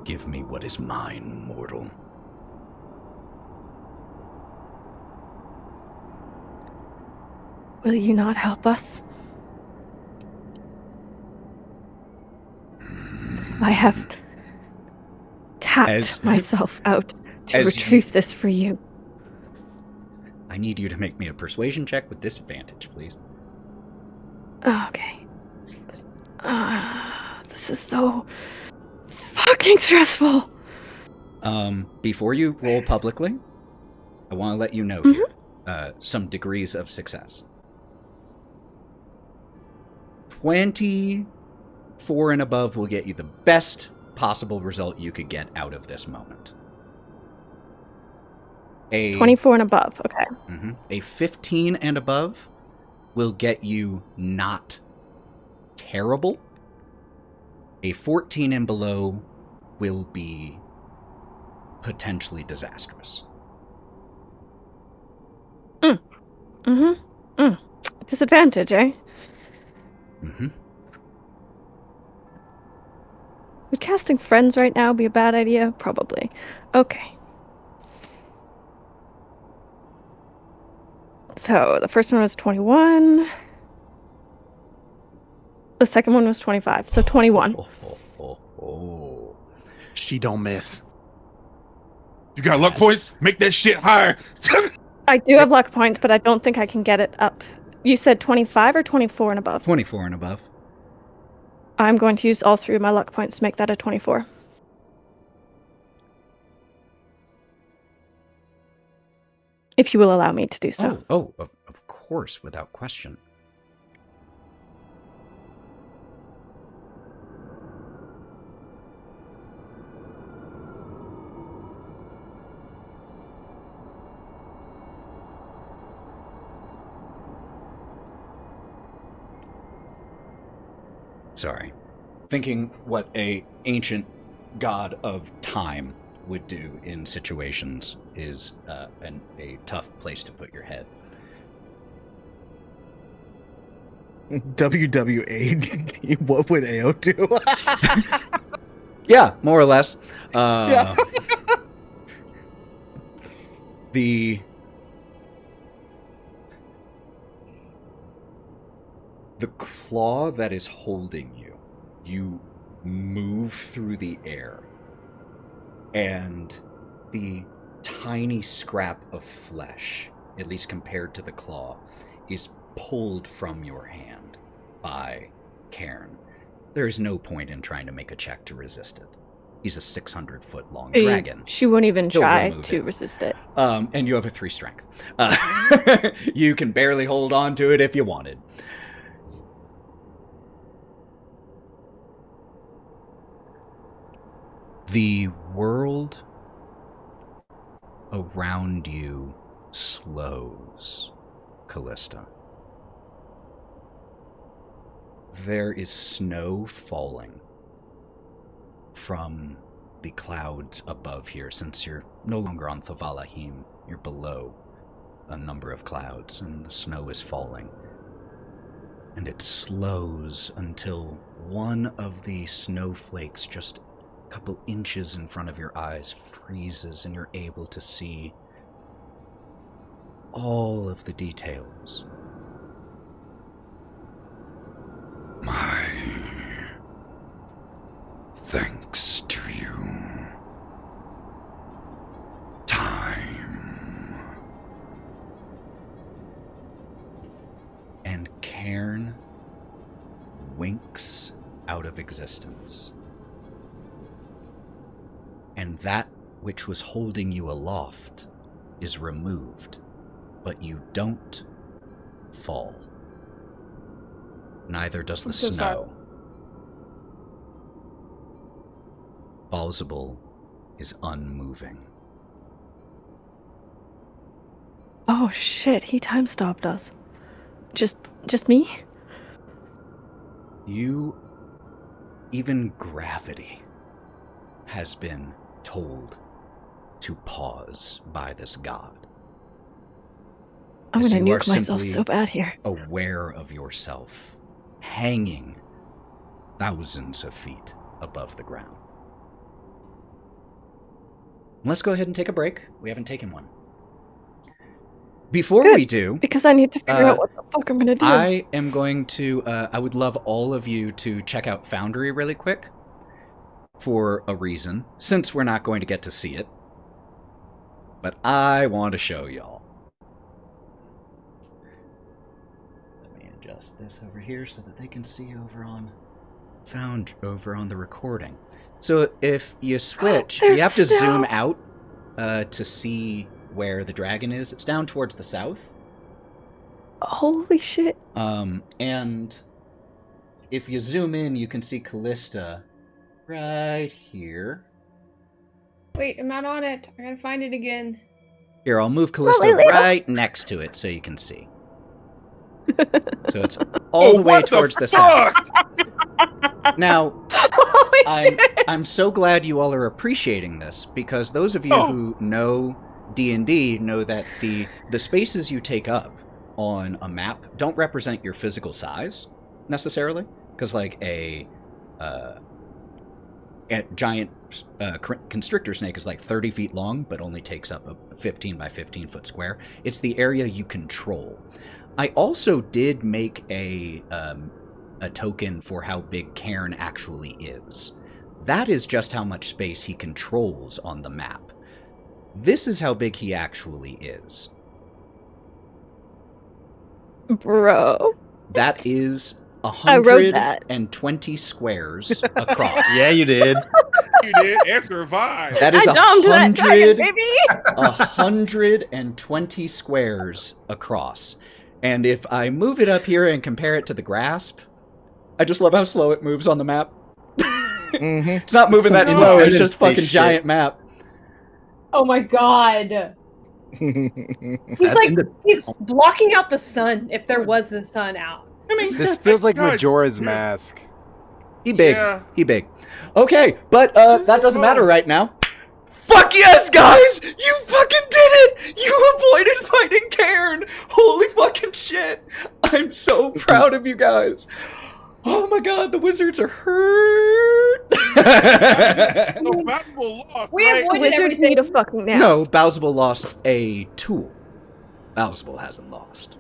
Speaker 1: Give me what is mine, mortal.
Speaker 10: Will you not help us? I have tapped myself out to retrieve this for you.
Speaker 1: I need you to make me a persuasion check with disadvantage, please.
Speaker 10: Okay. This is so fucking stressful.
Speaker 1: Before you roll publicly, I want to let you know here some degrees of success. 24 and above will get you the best possible result you could get out of this moment.
Speaker 10: 24 and above, okay.
Speaker 1: A 15 and above will get you not terrible. A 14 and below will be potentially disastrous.
Speaker 10: Disadvantage, eh? Would casting friends right now be a bad idea? Probably. Okay. So, the first one was 21. The second one was 25, so 21.
Speaker 9: She don't miss.
Speaker 4: You got luck points? Make that shit higher.
Speaker 10: I do have luck points, but I don't think I can get it up. You said 25 or 24 and above?
Speaker 1: 24 and above.
Speaker 10: I'm going to use all 3 of my luck points to make that a 24. If you will allow me to do so.
Speaker 1: Of course, without question. Sorry. Thinking what a ancient god of time would do in situations is a tough place to put your head.
Speaker 2: WWA, what would AO do?
Speaker 1: Yeah, more or less.
Speaker 2: Yeah.
Speaker 1: The claw that is holding you, you move through the air, and the tiny scrap of flesh, at least compared to the claw, is pulled from your hand by Kairn. There is no point in trying to make a check to resist it. He's a 600-foot long dragon.
Speaker 10: She won't even
Speaker 1: He'll
Speaker 10: try
Speaker 1: remove
Speaker 10: to
Speaker 1: it.
Speaker 10: resist it.
Speaker 1: And you have a 3 strength. You can barely hold on to it if you wanted. The world around you slows, Kalista. There is snow falling from the clouds above here, since you're no longer on Thavalahim, you're below. a number of clouds, and the snow is falling. And it slows until one of the snowflakes just a couple inches in front of your eyes freezes, and you're able to see all of the details. My thanks to you. Time. And Kairn winks out of existence. And that which was holding you aloft is removed, but you don't fall. Neither does the
Speaker 3: so
Speaker 1: snow. Balzable is unmoving.
Speaker 10: Oh shit, he time stopped us. Just me?
Speaker 1: Even gravity has been told to pause by this god.
Speaker 10: I'm
Speaker 1: As
Speaker 10: gonna
Speaker 1: you are
Speaker 10: nuke myself
Speaker 1: simply
Speaker 10: so bad here.
Speaker 1: Aware of yourself, hanging thousands of feet above the ground. Let's go ahead and take a break. We haven't taken one. Before
Speaker 10: Good,
Speaker 1: we do,
Speaker 10: because I need to figure out what the fuck I'm gonna do.
Speaker 1: I am going to, I would love all of you to check out Foundry really quick for a reason, since we're not going to get to see it. But I want to show y'all. Let me adjust this over here so that they can see over on the recording. So if you switch, you have to zoom out to see where the dragon is. It's down towards the south.
Speaker 10: Holy shit.
Speaker 1: And if you zoom in, you can see Kalista right here.
Speaker 3: Wait, I'm not on it. I gotta find it again.
Speaker 1: Here, I'll move Kalista right next to it so you can see. So it's all the way towards the south. Now, I'm so glad you all are appreciating this, because those of you who know D&D know that the spaces you take up on a map don't represent your physical size, necessarily. Because, like, a giant constrictor snake is like 30 feet long, but only takes up a 15 by 15 foot square. It's the area you control. I also did make a token for how big Kairn actually is. That is just how much space he controls on the map. This is how big he actually is.
Speaker 10: Bro.
Speaker 1: That is
Speaker 10: I wrote that.
Speaker 1: 120 squares across.
Speaker 9: Yeah, you did.
Speaker 4: You did, and survived.
Speaker 1: That is
Speaker 10: I domed that dragon, baby!
Speaker 1: 120 squares across. And if I move it up here and compare it to the grasp, I just love how slow it moves on the map.
Speaker 2: Mm-hmm.
Speaker 1: It's not moving that slow, it's just fucking giant map.
Speaker 3: Oh my god. He's blocking out the sun, if there was the sun out.
Speaker 1: I mean,
Speaker 5: This feels like Majora's Mask.
Speaker 1: He big.
Speaker 4: Yeah.
Speaker 1: He big. Okay, but that doesn't matter right now. Fuck yes, guys! You fucking did it! You avoided fighting Kairn! Holy fucking shit! I'm so proud of you guys. Oh my god, the wizards are hurt.
Speaker 4: No, Balzable lost,
Speaker 3: We
Speaker 4: right?
Speaker 3: avoided
Speaker 10: Wizards
Speaker 3: everything.
Speaker 10: need a fucking nap.
Speaker 1: No, Balzable lost a tool. Balzable hasn't lost.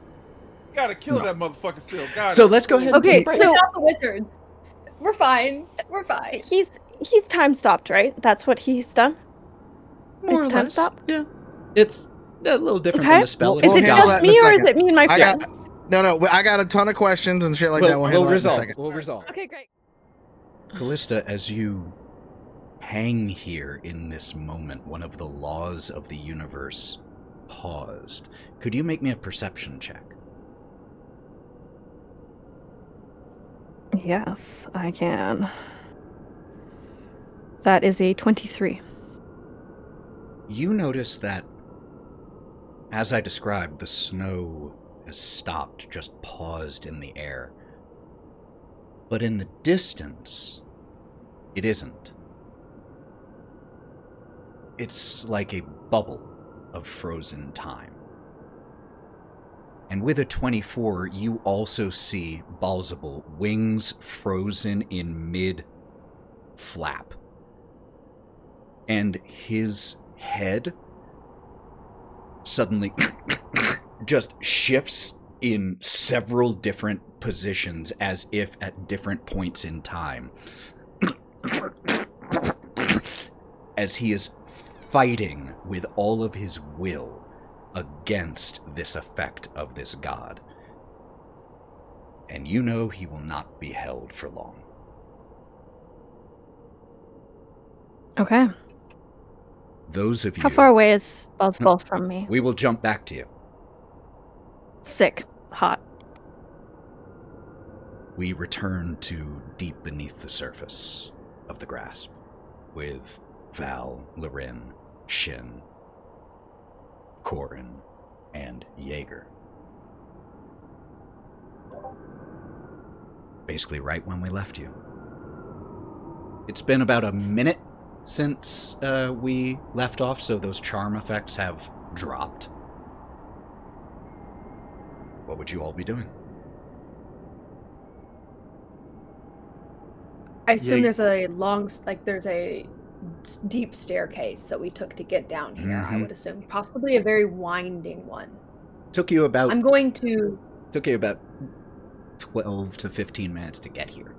Speaker 4: You gotta kill that motherfucker still. God,
Speaker 1: So let's go ahead and
Speaker 10: Okay,
Speaker 3: Bring
Speaker 10: so
Speaker 3: out the wizards. We're fine. We're fine.
Speaker 10: he's time stopped, right? That's what he's done?
Speaker 1: more
Speaker 10: it's
Speaker 1: or
Speaker 10: time
Speaker 1: less.
Speaker 10: stop?
Speaker 1: Yeah. It's a little different
Speaker 10: Okay.
Speaker 1: than the spell.
Speaker 2: Well,
Speaker 1: It's
Speaker 10: Is it
Speaker 1: a
Speaker 2: handle
Speaker 10: just
Speaker 2: that in
Speaker 10: me
Speaker 2: a
Speaker 10: or is
Speaker 2: second.
Speaker 10: it me and my
Speaker 2: I got-
Speaker 10: friends?
Speaker 2: No, I got a ton of questions and shit like that.
Speaker 1: We'll
Speaker 2: handle that in a
Speaker 1: resolve.
Speaker 2: second.
Speaker 1: We'll resolve.
Speaker 10: Okay, great.
Speaker 1: Kalista, as you hang here in this moment, one of the laws of the universe paused. Could you make me a perception check?
Speaker 10: Yes, I can. That is a 23.
Speaker 1: You notice that, as I described, the snow has stopped, just paused in the air. But in the distance, it isn't. It's like a bubble of frozen time. And with a 24, you also see Balzable, wings frozen in mid-flap. And his head suddenly just shifts in several different positions as if at different points in time. As he is fighting with all of his will against this effect of this god. And you know he will not be held for long.
Speaker 10: Okay.
Speaker 1: Those of you...
Speaker 10: How far away is Balzable from me?
Speaker 1: We will jump back to you.
Speaker 10: Sick. Hot.
Speaker 1: We return to deep beneath the surface of the grasp with Val, Lorwryn, Shin, Korrin, and Jaeger. Basically right when we left you. It's been about a minute since we left off, so those charm effects have dropped. What would you all be doing?
Speaker 3: I assume there's a there's a deep staircase that we took to get down here. I would assume possibly a very winding one.
Speaker 1: Took you about 12 to 15 minutes to get here.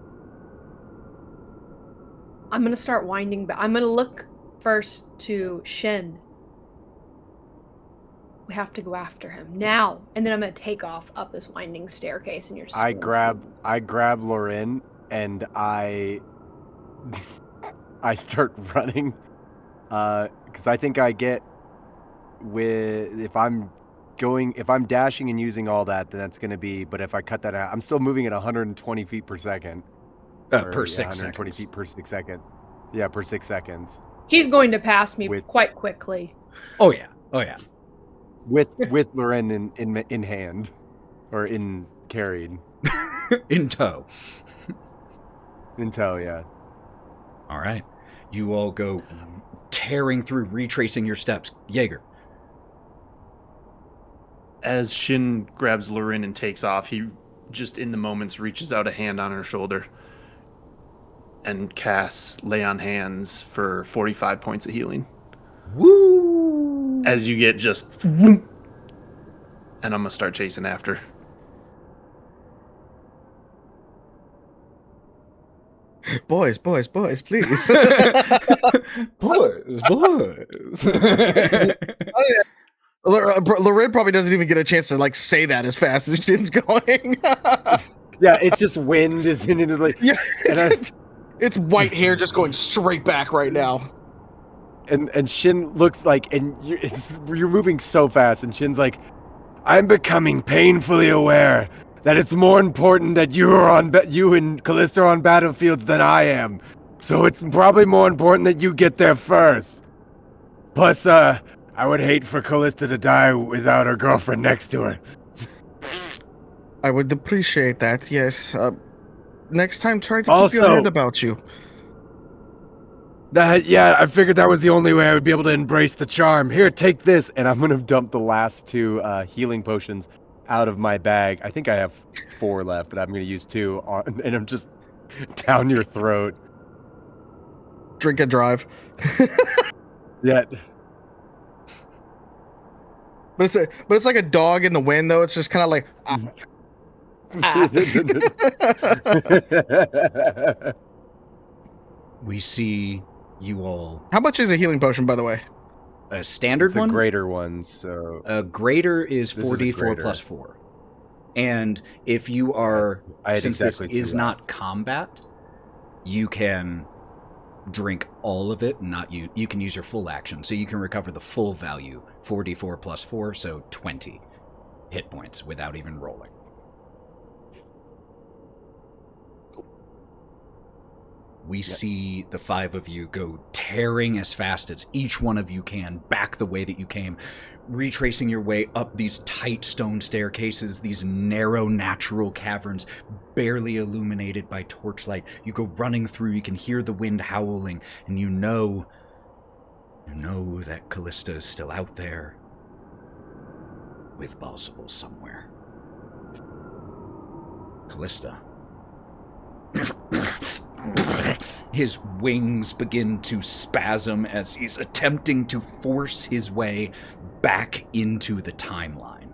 Speaker 3: I'm going to start winding back. I'm going to look first to Shin. We have to go after him now. And then I'm going to take off up this winding staircase and you're
Speaker 5: I grab Lorwryn and I start running. Because I think I get if I'm dashing and using all that, then that's going to be, but if I cut that out, I'm still moving at 120 feet per second.
Speaker 1: Per 6
Speaker 5: 120
Speaker 1: seconds.
Speaker 5: feet per 6 seconds. Yeah, per 6 seconds.
Speaker 3: He's going to pass me quite quickly.
Speaker 1: Oh yeah. Oh yeah.
Speaker 5: With Lorwryn in hand. Or in carried.
Speaker 1: In tow.
Speaker 5: In tow, yeah.
Speaker 1: All right. You all go tearing through, retracing your steps. Jaeger.
Speaker 9: As Shin grabs Lorwryn and takes off, he just in the moments reaches out a hand on her shoulder and casts Lay on Hands for 45 points of healing.
Speaker 1: Woo!
Speaker 9: As you get just... and I'm going to start chasing after.
Speaker 2: Boys, please.
Speaker 1: Boys.
Speaker 2: Lorwryn probably doesn't even get a chance to say that as fast as Shin's going.
Speaker 5: Yeah, it's just wind is in it.
Speaker 2: Yeah, it's white hair just going straight back right now.
Speaker 5: And Shin looks like, and you're moving so fast, and Shin's like, I'm becoming painfully aware that it's more important that you and Kalista are on battlefields than I am. So it's probably more important that you get there first. Plus, I would hate for Kalista to die without her girlfriend next to her.
Speaker 2: I would appreciate that, yes. Next time, try to keep your head about you.
Speaker 5: I figured that was the only way I would be able to embrace the charm. Here, take this. And I'm going to dump the last 2 healing potions out of my bag. I think I have 4 left, but I'm going to use 2 and I'm just down your throat.
Speaker 2: Drink and drive.
Speaker 5: Yeah.
Speaker 2: But it's like a dog in the wind, though. It's just kind of like...
Speaker 1: We see you all...
Speaker 2: How much is a healing potion, by the way?
Speaker 1: A standard one?
Speaker 5: It's a greater one, so...
Speaker 1: A greater is 4d4 plus 4. And if you are... Since this is not combat, you can drink all of it, you can use your full action. So you can recover the full value, 4d4 plus 4, so 20 hit points without even rolling. We see the 5 of you go tearing as fast as each one of you can back the way that you came, retracing your way up these tight stone staircases, these narrow natural caverns, barely illuminated by torchlight. You go running through, you can hear the wind howling, and you know that Kalista is still out there with Balzable somewhere. Kalista. His wings begin to spasm as he's attempting to force his way back into the timeline.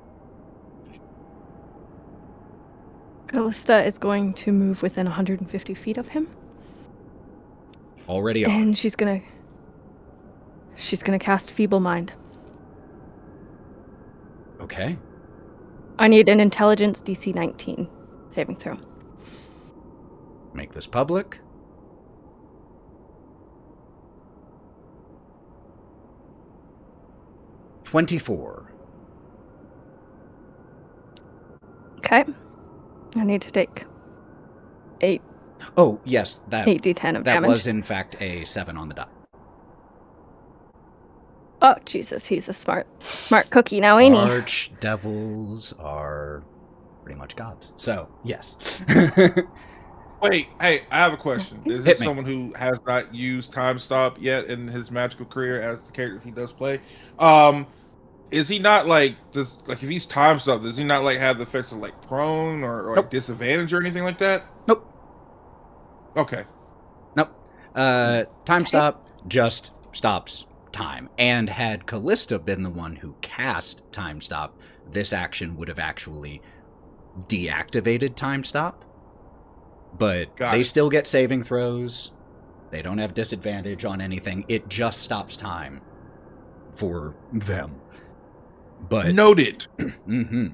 Speaker 10: Kalista is going to move within 150 feet of him.
Speaker 1: Already on.
Speaker 10: And she's gonna cast Feeble Mind.
Speaker 1: Okay.
Speaker 10: I need an Intelligence DC 19 saving throw.
Speaker 1: Make this public. $24.
Speaker 10: Okay. I need to take 8.
Speaker 1: Oh, yes, that
Speaker 10: 8d10 of
Speaker 1: that
Speaker 10: damage.
Speaker 1: was in fact a 7 on the die.
Speaker 10: Oh, Jesus, he's a smart cookie now, ain't he?
Speaker 1: Archdevils are pretty much gods. So, yes.
Speaker 4: Wait, hey, I have a question. Is
Speaker 1: Hit
Speaker 4: this
Speaker 1: me.
Speaker 4: someone who has not used Time Stop yet in his magical career as the characters he does play? Is he not like if he's Time Stop, does he not like have the effects of like prone or like
Speaker 1: Nope.
Speaker 4: disadvantage or anything like that?
Speaker 1: Nope.
Speaker 4: Okay.
Speaker 1: Nope. Time Stop just stops time. And had Kalista been the one who cast Time Stop, this action would have actually deactivated Time Stop. But they still get saving throws. They don't have disadvantage on anything. It just stops time for them. But
Speaker 4: noted.
Speaker 1: Mm-hmm.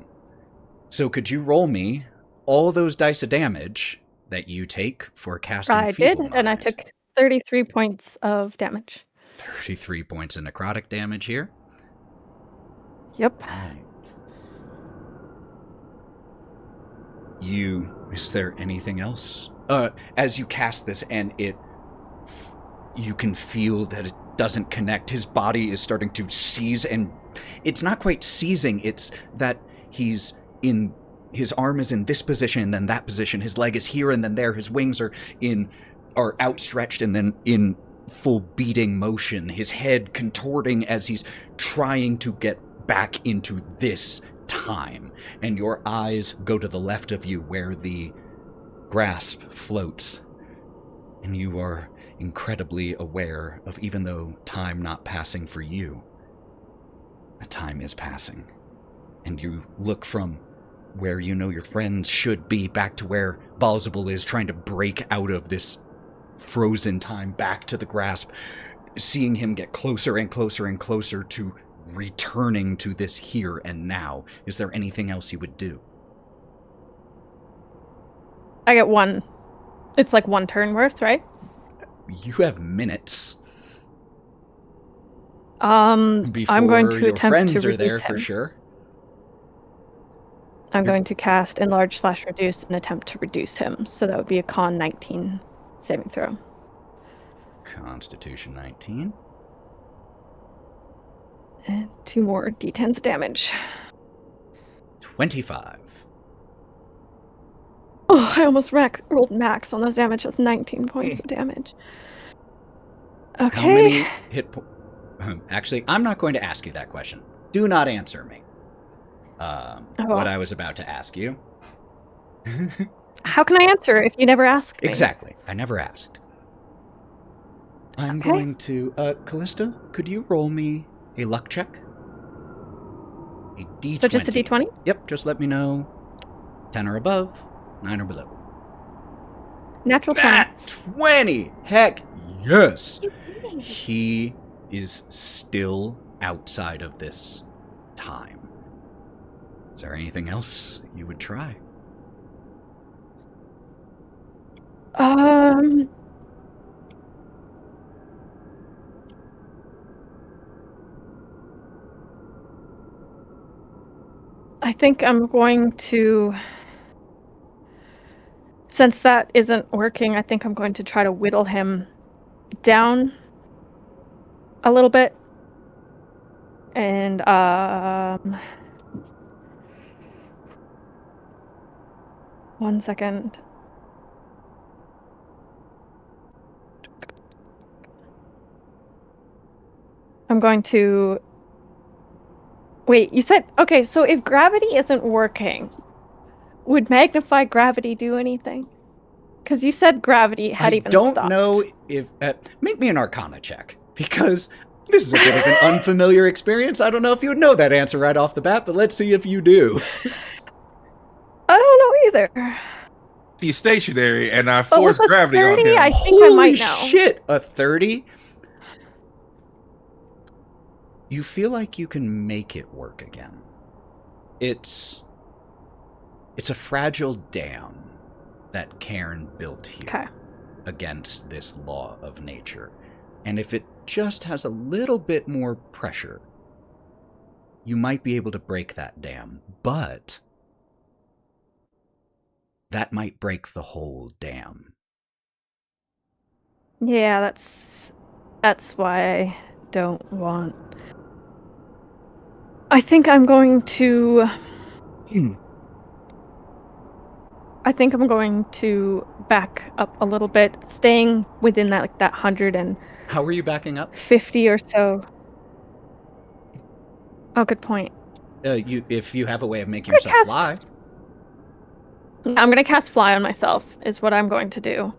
Speaker 1: So could you roll me all those dice of damage that you take for casting
Speaker 10: I
Speaker 1: Feeble
Speaker 10: did,
Speaker 1: Mind?
Speaker 10: and I took 33 points of damage.
Speaker 1: 33 points of necrotic damage here.
Speaker 10: Yep.
Speaker 1: Right. Is there anything else? As you cast this and you can feel that it doesn't connect. His body is starting to seize, and it's not quite seizing, it's that his arm is in this position and then that position. His leg is here and then there. His wings are outstretched and then in full beating motion. His head contorting as he's trying to get back into this time. And your eyes go to the left of you where the grasp floats. And you are incredibly aware of, even though time not passing for you, a time is passing. And you look from where you know your friends should be back to where Balzabul is trying to break out of this frozen time back to the grasp, seeing him get closer and closer and closer to returning to this here and now. Is there anything else you would do?
Speaker 10: I get 1. It's like 1 turn worth, right?
Speaker 1: You have minutes.
Speaker 10: Before I'm going to
Speaker 1: your
Speaker 10: attempt
Speaker 1: friends
Speaker 10: to
Speaker 1: are
Speaker 10: reduce
Speaker 1: there
Speaker 10: him.
Speaker 1: for sure.
Speaker 10: I'm going to cast Enlarge/Reduce and attempt to reduce him. So that would be a Con 19 saving throw.
Speaker 1: Constitution 19.
Speaker 10: And 2 more d10s damage.
Speaker 1: 25.
Speaker 10: Oh, I almost rolled max on those damage. That's 19 points of damage. Okay.
Speaker 1: How many hit points? Actually, I'm not going to ask you that question. Do not answer me. What I was about to ask you.
Speaker 10: How can I answer if you never asked me?
Speaker 1: Exactly. I never asked. I'm going to... Kalista, could you roll me a luck check? A D20.
Speaker 10: So just a d20?
Speaker 1: Yep, just let me know. 10 or above, 9 or below.
Speaker 10: Natural 20.
Speaker 1: Nat 20! Heck yes! He is still outside of this time. Is there anything else you would try?
Speaker 10: I think I'm going to... Since that isn't working, I think I'm going to try to whittle him down a little bit. And, 1 second. I'm going to... Wait, you said... Okay, so if gravity isn't working, Would magnify gravity do anything? Because you said gravity had even stopped.
Speaker 1: I don't know if... make me an Arcana check, because this is a bit of an unfamiliar experience. I don't know if you would know that answer right off the bat, but let's see if you do.
Speaker 10: I don't know either.
Speaker 4: He's stationary, and I force gravity
Speaker 10: 30,
Speaker 4: on him.
Speaker 10: I think I might know.
Speaker 1: Holy shit! A 30? You feel like you can make it work again. It's a fragile dam that Kairn built here against this law of nature. And if it just has a little bit more pressure, you might be able to break that dam. But that might break the whole dam.
Speaker 10: Yeah, that's why I don't want... I think I'm going to... I think I'm going to back up a little bit, staying within that 100 and...
Speaker 1: How are you backing up?
Speaker 10: 50 or so. Oh, good point.
Speaker 1: If you have a way of making yourself fly.
Speaker 10: I'm going to cast fly on myself, is what I'm going to do.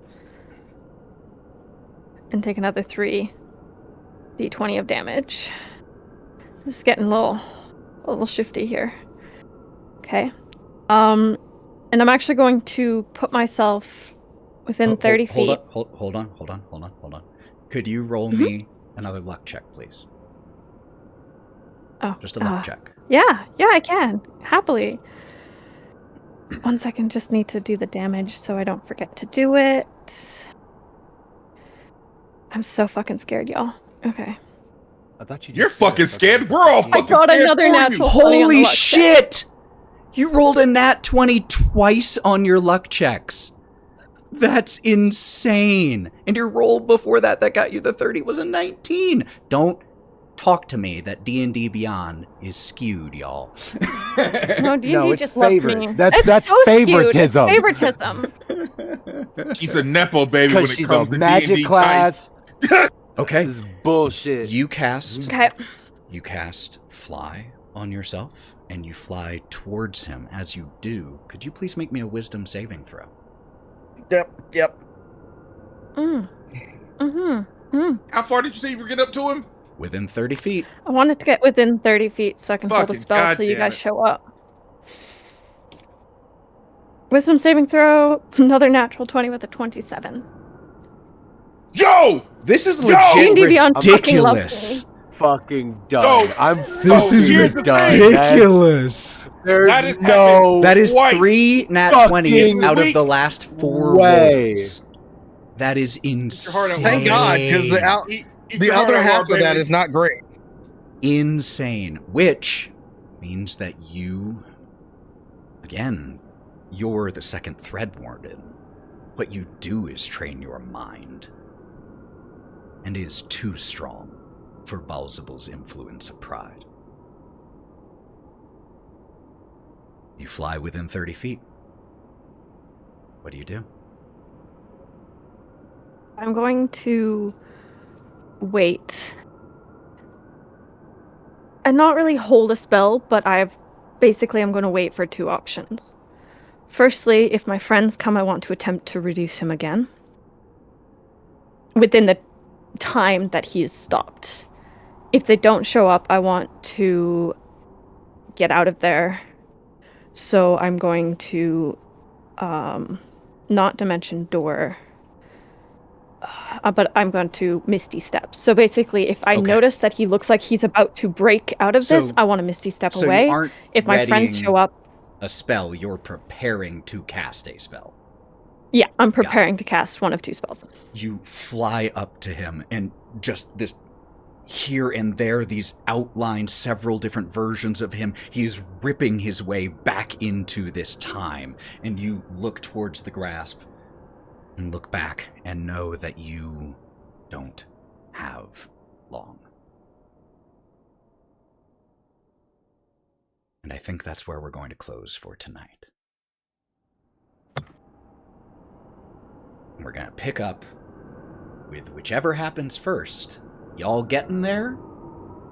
Speaker 10: And take another 3d20 of damage. This is getting a little shifty here. Okay. And I'm actually going to put myself within 30 feet.
Speaker 1: Hold on. Could you roll me another luck check, please?
Speaker 10: Oh.
Speaker 1: Just a luck check.
Speaker 10: Yeah, I can. Happily. 1 second, just need to do the damage so I don't forget to do it. I'm so fucking scared, y'all. Okay.
Speaker 5: I thought
Speaker 4: You're fucking scared. We're all fucking scared.
Speaker 10: I got another natural 20 on the
Speaker 1: Holy
Speaker 10: luck
Speaker 1: shit!
Speaker 10: check.
Speaker 1: You rolled a nat 20 twice on your luck checks. That's insane. And your roll before that got you the 30 was a 19. Don't talk to me that D&D Beyond is skewed, y'all.
Speaker 10: No, D&D
Speaker 5: no, it's
Speaker 10: just loves
Speaker 5: favorite.
Speaker 10: me.
Speaker 5: That's
Speaker 10: so
Speaker 5: favoritism.
Speaker 10: Skewed. It's favoritism.
Speaker 4: She's a nepo baby when it
Speaker 5: she's
Speaker 4: comes
Speaker 5: a
Speaker 4: to
Speaker 5: magic
Speaker 4: D&D
Speaker 5: class.
Speaker 1: Okay.
Speaker 5: This is bullshit.
Speaker 1: You cast fly on yourself, and you fly towards him. As you do, could you please make me a wisdom saving throw?
Speaker 2: Yep.
Speaker 4: How far did you say you were getting up to him?
Speaker 1: Within 30 feet.
Speaker 10: I wanted to get within 30 feet so I can hold a
Speaker 4: Fucking
Speaker 10: spell until you
Speaker 4: goddamn
Speaker 10: guys
Speaker 4: it.
Speaker 10: show up. Wisdom saving throw, another natural 20 with a 27.
Speaker 4: Yo!
Speaker 1: This is
Speaker 4: Yo!
Speaker 1: legit
Speaker 10: D&D Beyond fucking
Speaker 1: ridiculous.
Speaker 10: loves
Speaker 5: Fucking done.
Speaker 4: So,
Speaker 5: I'm
Speaker 1: This is
Speaker 4: here's the
Speaker 5: done.
Speaker 1: ridiculous.
Speaker 5: There's
Speaker 4: That is
Speaker 5: no
Speaker 1: That is
Speaker 4: twice.
Speaker 1: 3 nat
Speaker 5: Fucking
Speaker 1: 20s out of
Speaker 4: weak.
Speaker 1: the last 4
Speaker 5: way.
Speaker 1: rolls. That is
Speaker 4: heart out
Speaker 1: insane.
Speaker 4: loud.
Speaker 2: Thank God, because
Speaker 4: Eat
Speaker 2: the
Speaker 4: your heart
Speaker 2: other
Speaker 4: out
Speaker 2: half
Speaker 4: loud,
Speaker 2: of that
Speaker 4: baby.
Speaker 2: is not great.
Speaker 1: Insane. Which means that you, again, you're the second thread warden. What you do is train your mind. And is too strong for Balzabul's influence of pride. You fly within 30 feet. What do you do?
Speaker 10: I'm going to wait. And not really hold a spell, but I'm going to wait for 2 options. Firstly, if my friends come, I want to attempt to reduce him again. Within the time that he is stopped. If they don't show up, I want to get out of there. So I'm going to not Dimension Door, but I'm going to Misty Step. So basically, if I notice that he looks like he's about to break out of this, I want to Misty Step away.
Speaker 1: You aren't
Speaker 10: if my friends show up,
Speaker 1: a spell, you're preparing to cast a spell.
Speaker 10: Yeah, I'm preparing to cast one of 2 spells.
Speaker 1: You fly up to him, and just this here and there, these outline several different versions of him. He's ripping his way back into this time, and you look towards the grasp and look back and know that you don't have long. And I think that's where we're going to close for tonight. We're going to pick up with whichever happens first. Y'all getting there?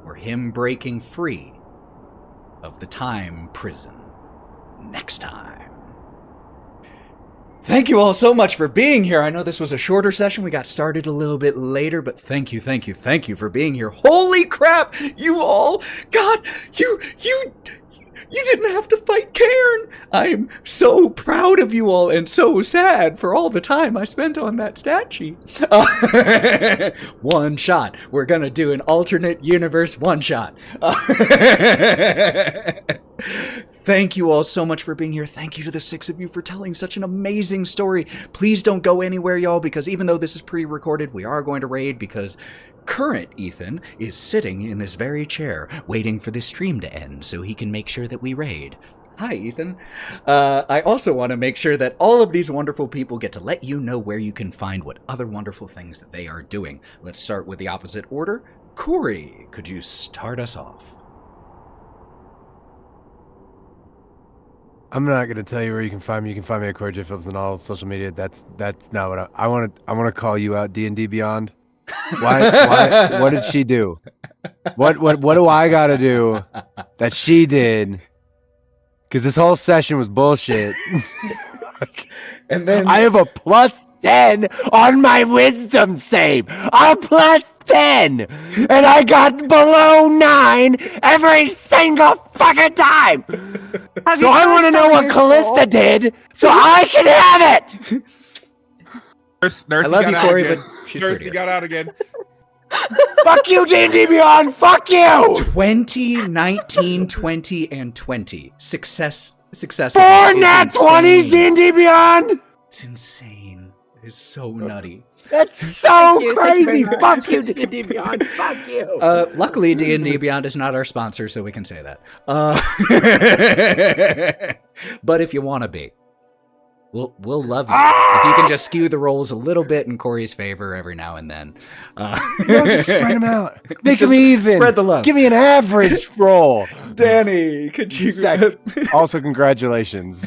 Speaker 1: Or him breaking free of the time prison next time. Thank you all so much for being here. I know this was a shorter session. We got started a little bit later, but thank you for being here. Holy crap! You all, God, you didn't have to fight Kairn. I'm so proud of you all and so sad for all the time I spent on that stat sheet. One shot. We're gonna do an alternate universe one shot. Thank you all so much for being here. Thank you to the 6 of you for telling such an amazing story. Please don't go anywhere, y'all, because even though this is pre-recorded, we are going to raid because current Ethan is sitting in this very chair waiting for this stream to end so he can make sure that we raid. Hi, Ethan. I also want to make sure that all of these wonderful people get to let you know where you can find what other wonderful things that they are doing. Let's start with the opposite order. Cory, could you start us off?
Speaker 5: I'm not gonna tell you where you can find me. You can find me at Cory J. Phillips on all social media. That's not what I want to. I want to call you out. D&D Beyond. Why? What did she do? What do I gotta do that she did? Because this whole session was bullshit.
Speaker 1: And then
Speaker 5: I have a +10 on my wisdom save. A +10, and I got below 9 every single fucking time. So I want to know what Kalista did, so I can have it.
Speaker 4: Nurse,
Speaker 1: I love you, Cory, but she's
Speaker 4: Nurse,
Speaker 1: prettier.
Speaker 4: you got out again.
Speaker 5: Fuck you, D&D Beyond. Fuck you.
Speaker 1: 20, 19, 20, and 20. Success.
Speaker 5: 4 nat 20s, D&D Beyond.
Speaker 1: It's insane. It's so nutty.
Speaker 5: That's so crazy. Fuck you, D&D Beyond. Fuck you.
Speaker 1: Luckily, D&D Beyond is not our sponsor, so we can say that. But if you want to be, we'll love you. If you can just skew the rolls a little bit in Cory's favor every now and then.
Speaker 5: Just spread them out. Make them even.
Speaker 1: Spread the love.
Speaker 5: Give me an average roll.
Speaker 1: Danny, could you...
Speaker 5: Also, congratulations.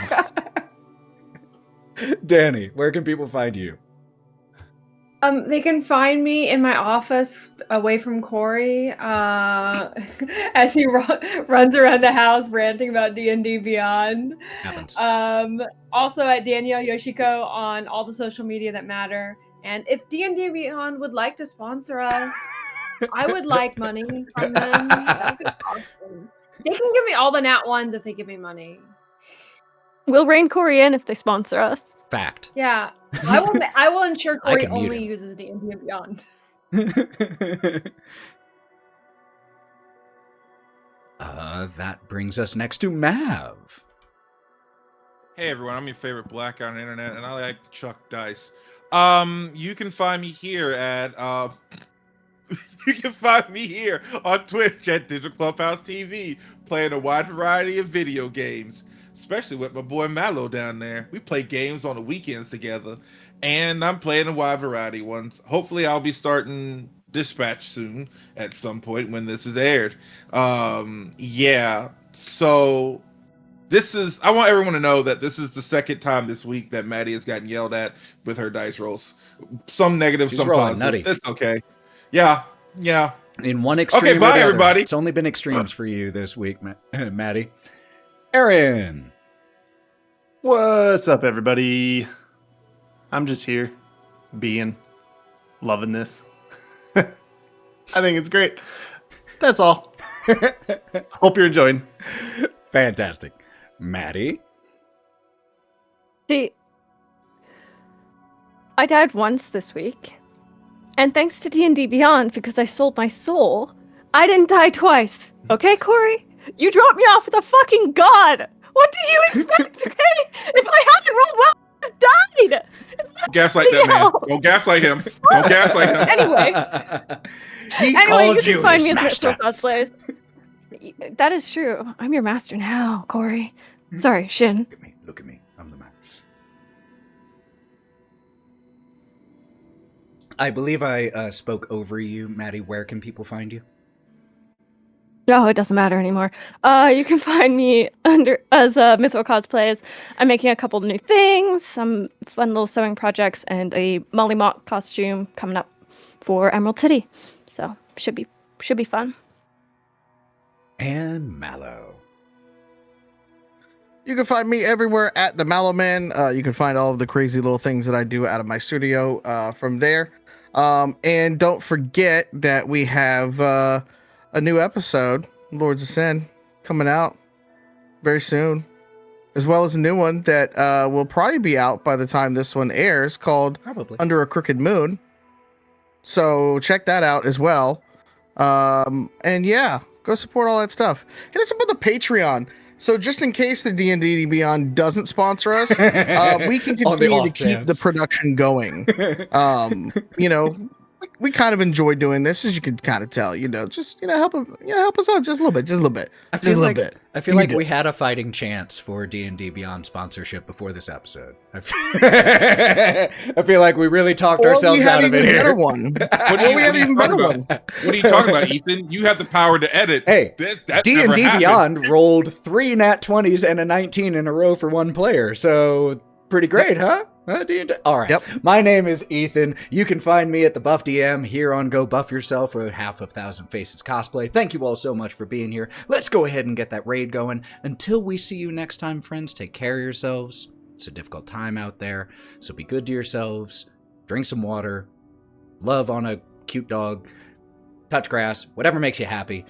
Speaker 3: Danny, where can people find you? They can find me in my office away from Cory as he runs around the house ranting about D&D Beyond.
Speaker 1: Happens.
Speaker 3: Also at Danielle Yoshiko on all the social media that matter. And if D&D Beyond would like to sponsor us, I would like money from them. That would be awesome. They can give me all the nat ones if they give me money.
Speaker 10: We'll rein Cory in if they sponsor us.
Speaker 1: Fact.
Speaker 3: Yeah. I will ensure Cory
Speaker 1: can mute
Speaker 3: only
Speaker 1: him.
Speaker 3: uses D&D Beyond.
Speaker 1: That brings us next to Mav.
Speaker 4: Hey everyone, I'm your favorite black guy on the internet, and I like to chuck dice. You can find me here at you can find me here on Twitch at Digital Clubhouse TV, playing a wide variety of video games, especially with my boy Mallow down there. We play games on the weekends together, and I'm playing a wide variety of ones. Hopefully, I'll be starting Dispatch soon at some point when this is aired. Yeah, so I want everyone to know that this is the second time this week that Matty has gotten yelled at with her dice rolls. Some negative,
Speaker 1: She's
Speaker 4: some
Speaker 1: rolling
Speaker 4: positive.
Speaker 1: nutty.
Speaker 4: It's okay. Yeah.
Speaker 1: In one extreme
Speaker 4: Okay,
Speaker 1: or
Speaker 4: bye,
Speaker 1: the other.
Speaker 4: everybody.
Speaker 1: It's only been extremes for you this week, Matty. Aaron.
Speaker 9: What's up, everybody? I'm just here, loving this. I think it's great. That's all. Hope you're enjoying.
Speaker 1: Fantastic. Matty.
Speaker 10: See, I died once this week, and thanks to D&D Beyond, because I sold my soul, I didn't die twice. Okay, Cory? You dropped me off with a fucking god! What did you expect, okay? If I hadn't rolled well, I would have died!
Speaker 4: Gaslight that man. Don't gaslight him. Don't gaslight him.
Speaker 10: Anyway, you can find me
Speaker 1: his
Speaker 10: as
Speaker 1: master.
Speaker 10: Cosplays. That is true. I'm your master now, Cory. Sorry, Shin.
Speaker 1: Look at me. I'm the man. I believe I spoke over you, Matty. Where can people find you?
Speaker 10: No, it doesn't matter anymore. You can find me as Mythical Cosplays. I'm making a couple new things, some fun little sewing projects, and a Molly Mock costume coming up for Emerald City. So should be fun.
Speaker 1: And Mallow.
Speaker 2: You can find me everywhere at TheMalloMan. You can find all of the crazy little things that I do out of my studio from there. And don't forget that we have a new episode, Lords of Sin, coming out very soon, as well as a new one that will probably be out by the time this one airs, called Under a Crooked Moon. So check that out as well. And yeah, go support all that stuff. Hit us up on the Patreon. So just in case the D&D Beyond doesn't sponsor us, we can continue to keep the production going. We kind of enjoy doing this, as you can kind of tell. Help us out just a little bit.
Speaker 1: I feel like we had a fighting chance for D&D Beyond sponsorship before this episode. I feel like we really talked ourselves out of it here.
Speaker 4: We have even better one. What are you talking about, Ethan? You have the power to edit.
Speaker 1: Hey, D&D Beyond rolled 3 nat 20s and a 19 in a row for one player, so pretty great, huh? All right.
Speaker 2: Yep.
Speaker 1: My name is Ethan. You can find me at the Buff DM here on Go Buff Yourself or Half of Thousand Faces Cosplay. Thank you all so much for being here. Let's go ahead and get that raid going. Until we see you next time, friends, take care of yourselves. It's a difficult time out there, so be good to yourselves. Drink some water. Love on a cute dog. Touch grass. Whatever makes you happy.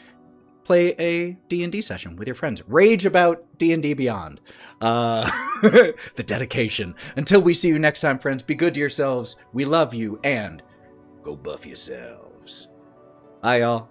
Speaker 1: Play a D&D session with your friends. Rage about D&D Beyond. The dedication. Until we see you next time, friends, be good to yourselves. We love you, and go buff yourselves. Bye, y'all.